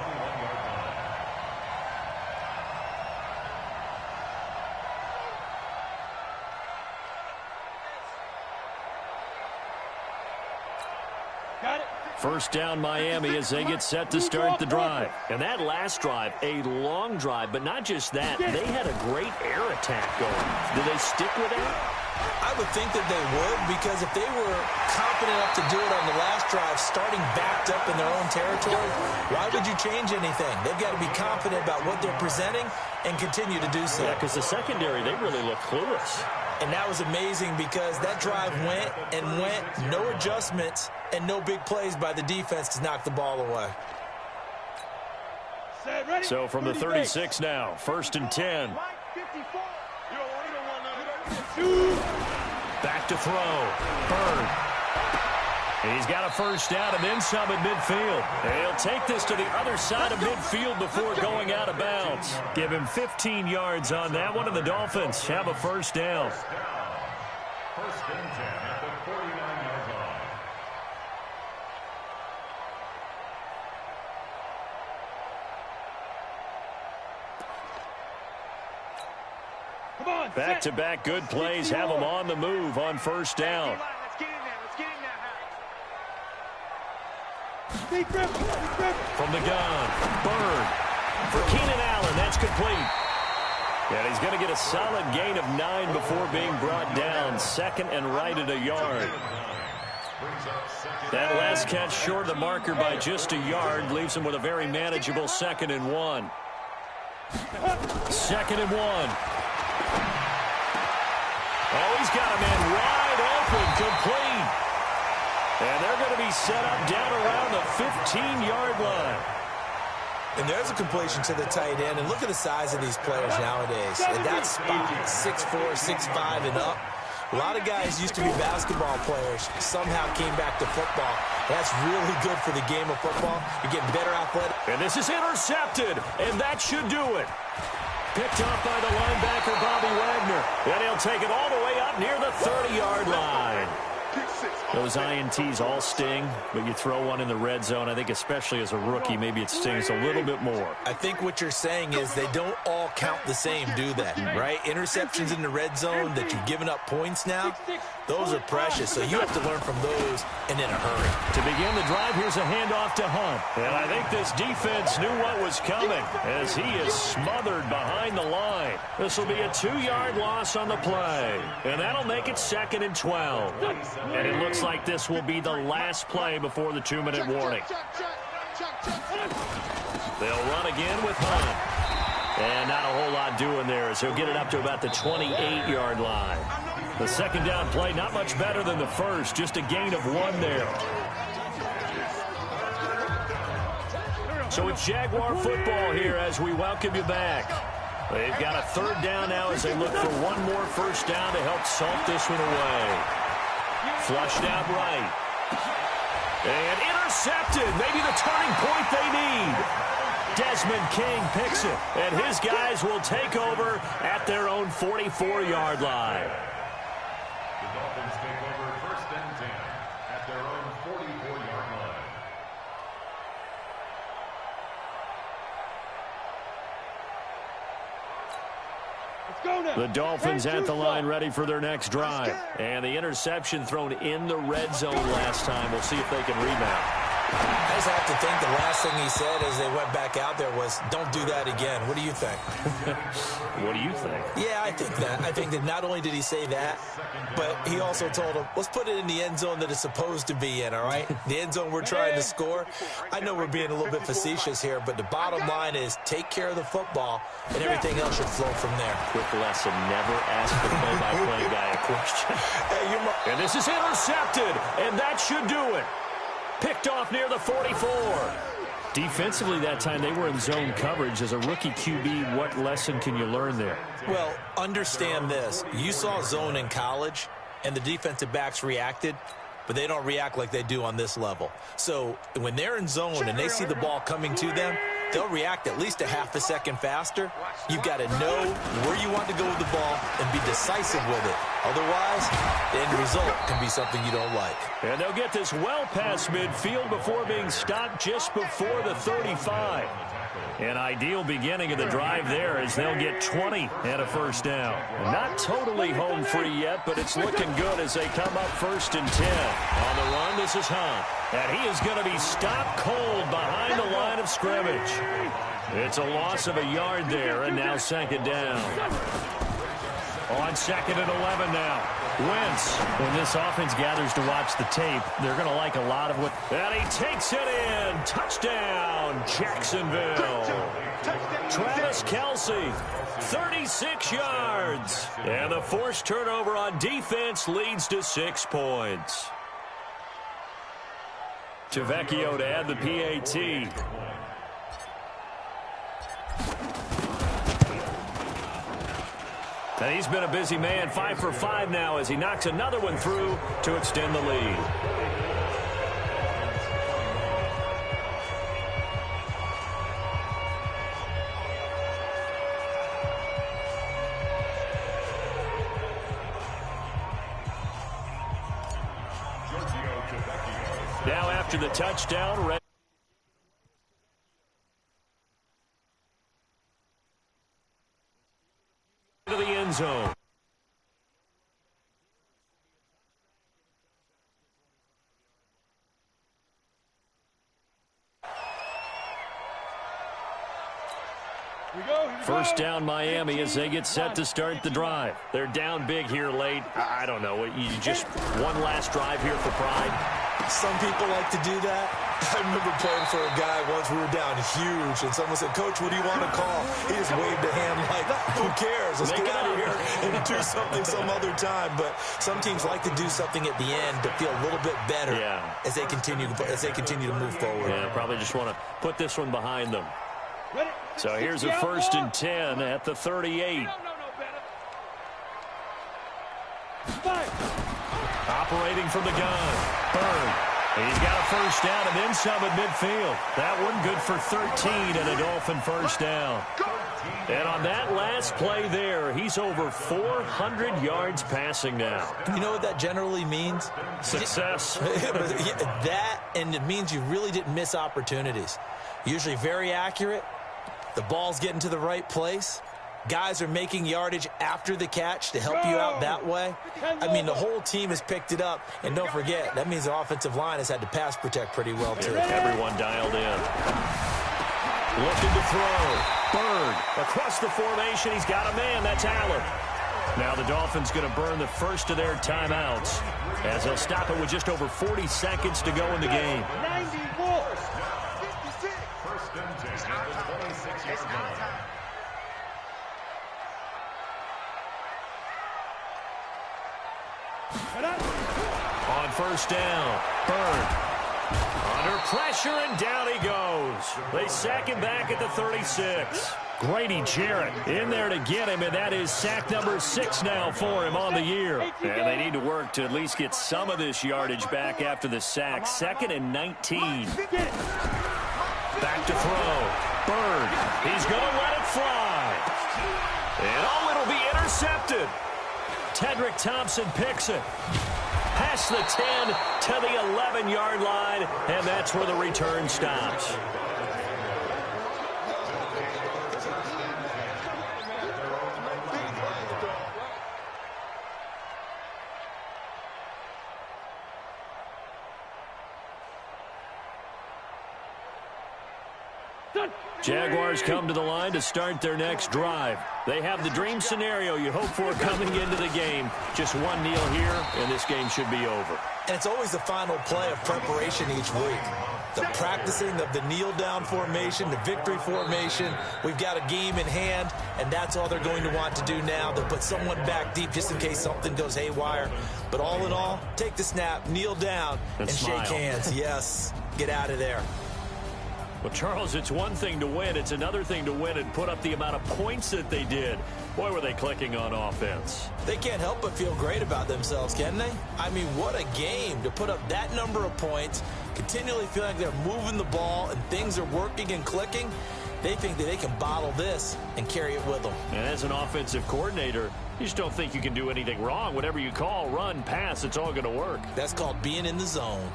First down, Miami, as they get set to start the drive. And that last drive, a long drive, but not just that. They had a great air attack going. Do they stick with that? I would think that they would, because if they were confident enough to do it on the last drive, starting backed up in their own territory, why would you change anything? They've got to be confident about what they're presenting and continue to do so. Yeah, because the secondary, they really look clueless. And that was amazing because that drive went and went, no adjustments, and no big plays by the defense to knock the ball away. So from the 36 now, 1st and 10. Back to throw. Bird. He's got a first down and then some at midfield. He'll take this to the other side of midfield before going out of bounds. Give him 15 yards on that one, and the Dolphins have a first down. 1st and 10 at the 49-yard line. Back-to-back good plays have them on the move on first down. From the gun, Bird. For Keenan Allen, that's complete. And he's going to get a solid gain of 9 before being brought down. 2nd and right at a yard. That last catch short of the marker by just a yard leaves him with a very manageable 2nd and 1. 2nd and 1. Oh, he's got a man wide open, complete. And they're going to be set up down around the 15-yard line. And there's a completion to the tight end. And look at the size of these players nowadays. At that spot, 6'4", 6'5", and up. A lot of guys used to be basketball players, somehow came back to football. That's really good for the game of football. You're getting better athletic. And this is intercepted, and that should do it. Picked off by the linebacker, Bobby Wagner. And he'll take it all the way up near the 30-yard line. Those INTs all sting, but you throw one in the red zone. I think especially as a rookie, maybe it stings a little bit more. I think what you're saying is they don't all count the same, do they? Right? Interceptions in the red zone that you've given up points now, those are precious. So you have to learn from those and in a hurry. To begin the drive, here's a handoff to Hunt. And I think this defense knew what was coming as he is smothered behind the line. This will be a 2-yard loss on the play. And that'll make it 2nd and 12. And it looks like this will be the last play before the 2-minute warning. They'll run again with Hunt. And not a whole lot doing there as he'll get it up to about the 28-yard line. The second down play, not much better than the first, just a gain of 1 there. So it's Jaguar football here as we welcome you back. They've got a 3rd down now as they look for one more first down to help salt this one away. Flushed out right. And intercepted. Maybe the turning point they need. Desmond King picks it. And his guys will take over at their own 44-yard line. The Dolphins take over 1st and 10 at their own 44-yard line. The Dolphins at the line ready for their next drive. And the interception thrown in the red zone last time. We'll see if they can rebound. I just have to think the last thing he said as they went back out there was, don't do that again. What do you think? What do you think? Yeah, I think that. I think that not only did he say that, but he also told him, let's put it in the end zone that it's supposed to be in, all right? The end zone we're trying to score. I know we're being a little bit facetious here, but the bottom line is take care of the football, and everything else should flow from there. Quick lesson, never ask the play-by-play guy a question. And this is intercepted, and that should do it. Picked off near the 44. Defensively that time, they were in zone coverage. As a rookie QB, what lesson can you learn there? Well, understand this. You saw zone in college, and the defensive backs reacted, but they don't react like they do on this level. So when they're in zone and they see the ball coming to them, they'll react at least a half a second faster. You've got to know where you want to go with the ball and be decisive with it. Otherwise, the end result can be something you don't like. And they'll get this well past midfield before being stopped just before the 35. An ideal beginning of the drive there as they'll get 20 and a first down. Not totally home free yet, but it's looking good as they come up 1st and 10. On the run, this is Hunt. And he is going to be stopped cold behind the line of scrimmage. It's a loss of a yard there, and now 2nd down. On 2nd and 11 now. Wentz. When this offense gathers to watch the tape, they're going to like a lot of what... And he takes it in. Touchdown, Jacksonville. Travis Kelce, 36 yards. And the forced turnover on defense leads to 6 points. Tavecchio to add the PAT. And he's been a busy man, 5 for 5 now as he knocks another one through to extend the lead. Now after the touchdown, to the end zone. First down Miami as they get set to start the drive. They're down big here late. I don't know. You just one last drive here for pride. Some people like to do that. I remember playing for a guy once. We were down huge, and someone said, Coach, what do you want to call? He just waved a hand like, who cares? Let's get out of here and do something some other time. But some teams like to do something at the end to feel a little bit better as they continue to move forward. Yeah, probably just want to put this one behind them. So here's a 1st and 10 at the 38. Operating from the gun, Bird. He's got a 1st down and then some at midfield. That one good for 13 and a Dolphin 1st down. And on that last play there, he's over 400 yards passing now. You know what that generally means? Success. That, and it means you really didn't miss opportunities. Usually very accurate. The ball's getting to the right place. Guys are making yardage after the catch to help you out that way. I mean, the whole team has picked it up. And don't forget, that means the offensive line has had to pass protect pretty well, too. Everyone dialed in. Looking to throw. Bird across the formation. He's got a man. That's Allen. Now the Dolphins going to burn the first of their timeouts as they'll stop it with just over 40 seconds to go in the game. 94. 1st and 10 at the 26-yard line. On 1st down, Bird under pressure, and down he goes. They sack him back at the 36. Grady Jarrett in there to get him, and that is sack number 6 now for him on the year. And they need to work to at least get some of this yardage back after the sack. 2nd and 19. Back to throw. Bird, he's going to let it fly. And it'll be intercepted. Tedrick Thompson picks it. Past the 10 to the 11-yard line, and that's where the return stops. Jaguars come to the line to start their next drive. They have the dream scenario you hope for coming into the game. Just one kneel here, and this game should be over. And it's always the final play of preparation each week. The practicing of the kneel-down formation, the victory formation. We've got a game in hand, and that's all they're going to want to do now. They'll put someone back deep just in case something goes haywire. But all in all, take the snap, kneel down, and shake hands. Yes, get out of there. Well, Charles, it's one thing to win. It's another thing to win and put up the amount of points that they did. Boy, were they clicking on offense. They can't help but feel great about themselves, can they? I mean, what a game to put up that number of points, continually feel like they're moving the ball and things are working and clicking. They think that they can bottle this and carry it with them. And as an offensive coordinator, you just don't think you can do anything wrong. Whatever you call, run, pass, it's all going to work. That's called being in the zone.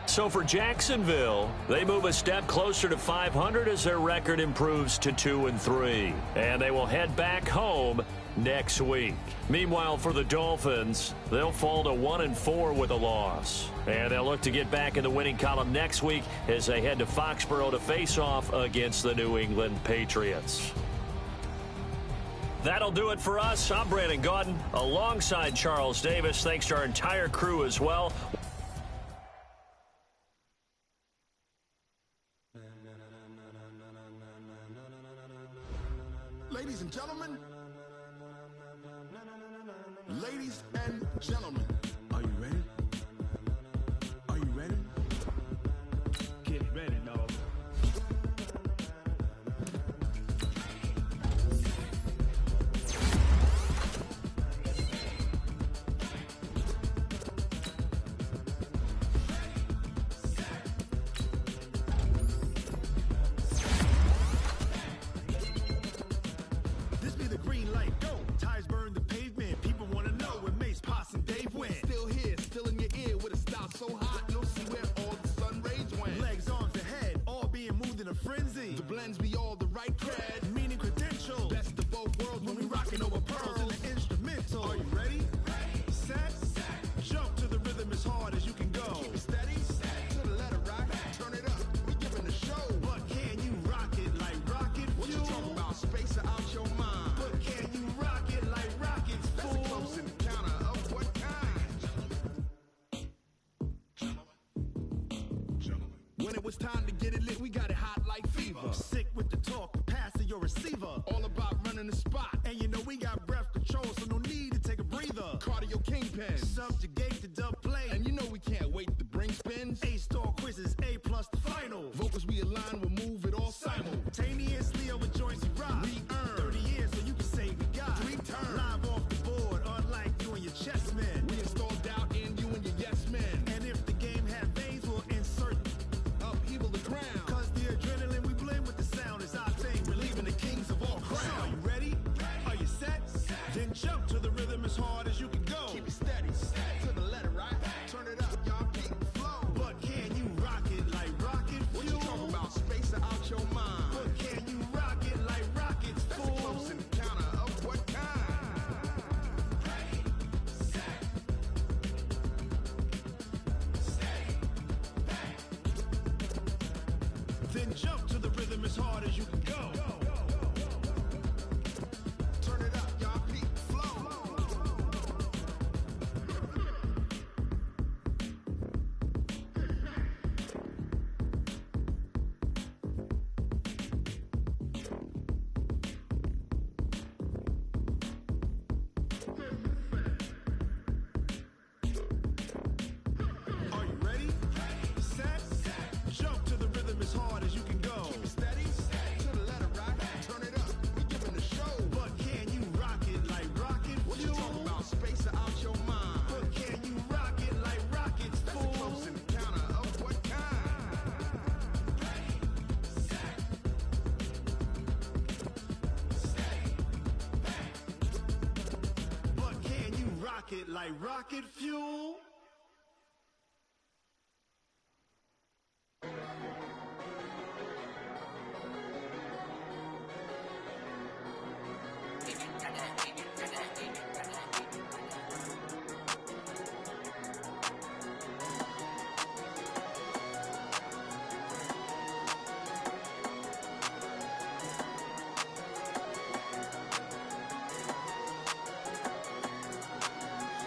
So for Jacksonville, they move a step closer to 500 as their record improves to 2-3. And they will head back home next week. Meanwhile, for the Dolphins, they'll fall to 1-4 with a loss. And they'll look to get back in the winning column next week as they head to Foxborough to face off against the New England Patriots. That'll do it for us. I'm Brandon Gaudin alongside Charles Davis. Thanks to our entire crew as well. Ladies and gentlemen, are you ready? Are you ready? Get ready, dog. This be the green light, go. Tires burn the pavement. People want to know where Mace, Poss, and Dave went. Still here, still in your ear with a style so hot. You'll see where all the sun rays went. Legs, arms, and head, all being moved in a frenzy. The blends be all the right cred, meaning credentials. Best of both worlds when we rockin' over pearls in the instrumental. Are you ready? Set, jump to the rhythm as hard as you can go. Keep it steady, to the letter rock. Turn it up, we giving a show. But can you rock it like rocket fuel? What you talking about? Space out your mind. But can you rock it like rockets, fool? That's a close encounter of what kind? When it was time to get it lit, we got it hot like fever. Sick with the talk, pass to your receiver. All about running the spot. And you know we got breath control, so no need to take a breather. Cardio kingpin, subjugate the dub play. And you know we can't wait to bring spins. A-star quizzes, A+ the final. Vocals we align with move jump to the rhythm as hard as you can go. Keep it steady, to the letter, right? Turn it up, y'all keep the flow. But can you rock it like rocket fuel? What you talking about? Space out your mind. But can you rock it like rockets, fool? That's a close encounter of what kind? Ready, set, steady, back. Then jump to the rhythm as hard as you can go. Turn it up, y'all peak flow. Are you ready? Set, jump to the rhythm as hard as you can go. Keep it steady, to the letter, right? Turn it up, we giving the show. But can you rock it like rocket fuel? What you talking about? Space out your mind. But can you rock it like rockets, fool? That's a close encounter of what kind? Ready, set, steady, back. But can you rock it like rocket fuel?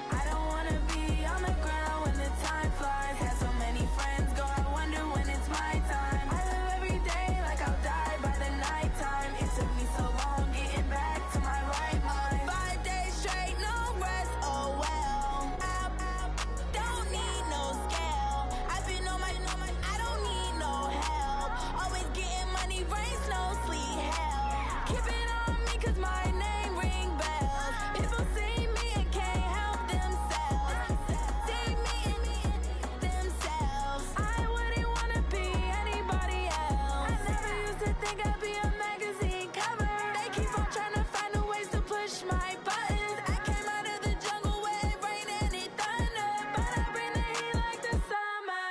I don't wanna be on the ground when the time flies. Had so many friends go, I wonder when it's my time. I live every day like I'll die by the nighttime. It took me so long getting back to my right mind. 5 days straight, no rest, oh well. I don't need no scale. I've been on my, I don't need no help. Always getting money, rain, snow, sleet, hell. Keep it on me 'cause my name ring bells. People see me and can't help themselves. See me and themselves. I wouldn't wanna be anybody else. I never used to think I'd be a magazine cover. They keep on trying to find new ways to push my buttons. I came out of the jungle where it rained and it thundered, but I bring the heat like the summer.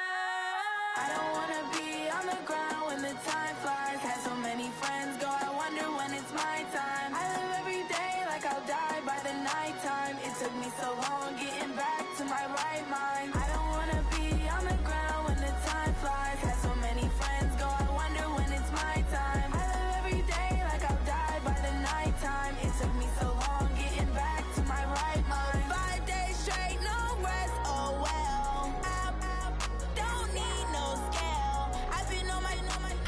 I don't wanna be on the ground when the time flies. Had so many friends go, I wonder when it's my time. I live every day like I'll die by the nighttime. It took me so long getting back to my right mind. I don't wanna be on the ground when the time flies. Had so many friends go, I wonder when it's my time. I live every day like I'll die by the nighttime. It took me so long getting back to my right mind. 5 days straight, no rest, oh well. I don't need no scale. I've been on my,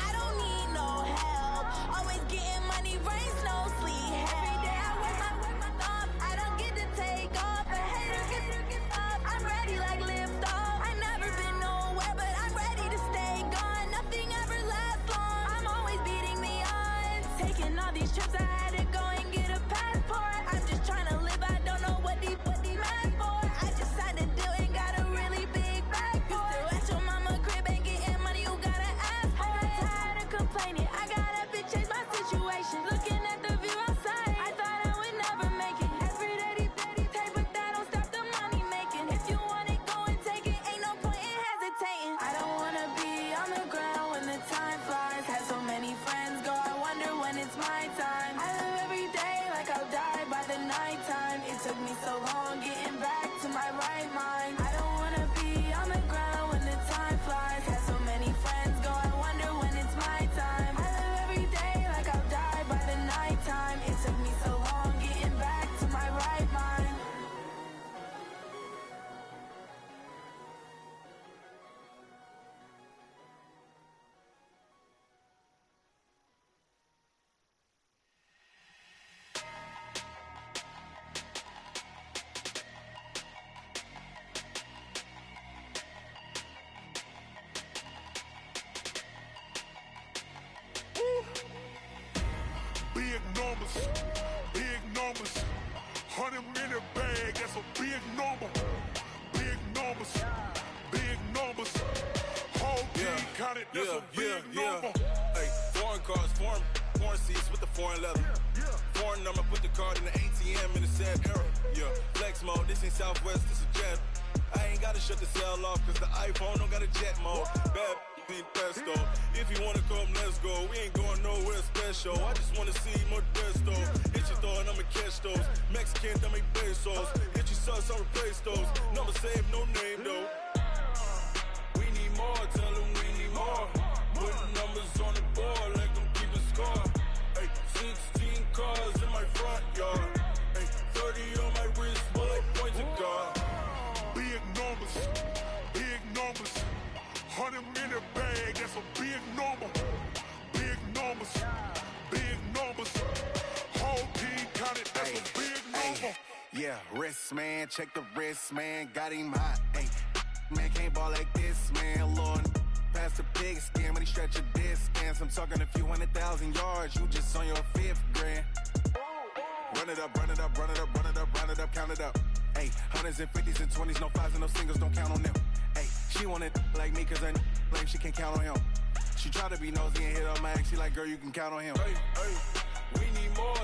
I don't need no help. Always getting money, rain, snow, sleet, hell. Every day I work my thumb, I don't get to take off. A hater gets up, I'm ready like lift off. I never been nowhere, but I'm ready to stay gone. Nothing ever lasts long, I'm always beating the odds. Taking all these trips, I had to go and get a passport. I'm just trying to live, I don't know what these mad for. I just signed a deal and got a really big bag for it. Still at your mama crib and getting money, you gotta ask for it. I got tired of complaining, I gotta bitch change my situation. Looking at the view outside, I thought I would never make it. Every day they take, but that don't stop the money making. If you want it, go and take it, ain't no point in hesitating. I don't wanna be on the ground when the time flies. Had so many friends go, I wonder when it's my time. I live every day like I'll die by the nighttime. It took me so long getting back to my right mind. I don't wanna be on the ground when the time flies. Had so many friends go, I wonder when it's my time. I live every day like I'll die by the nighttime. It took me so long getting back to my right mind. Big numbers, 100 minute bag, that's a big number. Big numbers, whole team counted, that's a big number. Hey, foreign cars, foreign foreign seats with the foreign leather. Foreign number, put the card in the ATM in the sad era. Yeah, flex mode, this ain't Southwest, this is jet. I ain't gotta shut the cell off, cause the iPhone don't got a jet mode. Bad be pesto. If you wanna come, let's go. We ain't going nowhere special. I just wanna see more Modesto. Hit your throw and I'ma catch those. Mexican, dame pesos. Hit your sus, I'll replace those. Number save, no name though. We need more, tell them we need more. Putting numbers on the board, like I'm keeping score. Ay, 16 cars in my front yard. Ay, 30 on my wrist, more like points of guard. Big numbers, big numbers. 100 minute bag, that's a big number. Big numbers, big numbers. Whole team counted, that's a big number. Yeah, wrist man, check the wrist man, got him hot. Ay, man can't ball like this, man. Lord, past the big skin when he stretch a distance. I'm talking a few 100,000 yards, you just on your 5th grand. Run it up, run it up, run it up, run it up, run it up, count it up. Ay, hundreds and 50s and 20s, no 5s and no singles, don't count on them. Ay, she want it like me cause her lame, she can't count on him. She try to be nosy and hit up my ex, she like, girl, you can count on him. Hey, hey, we need more.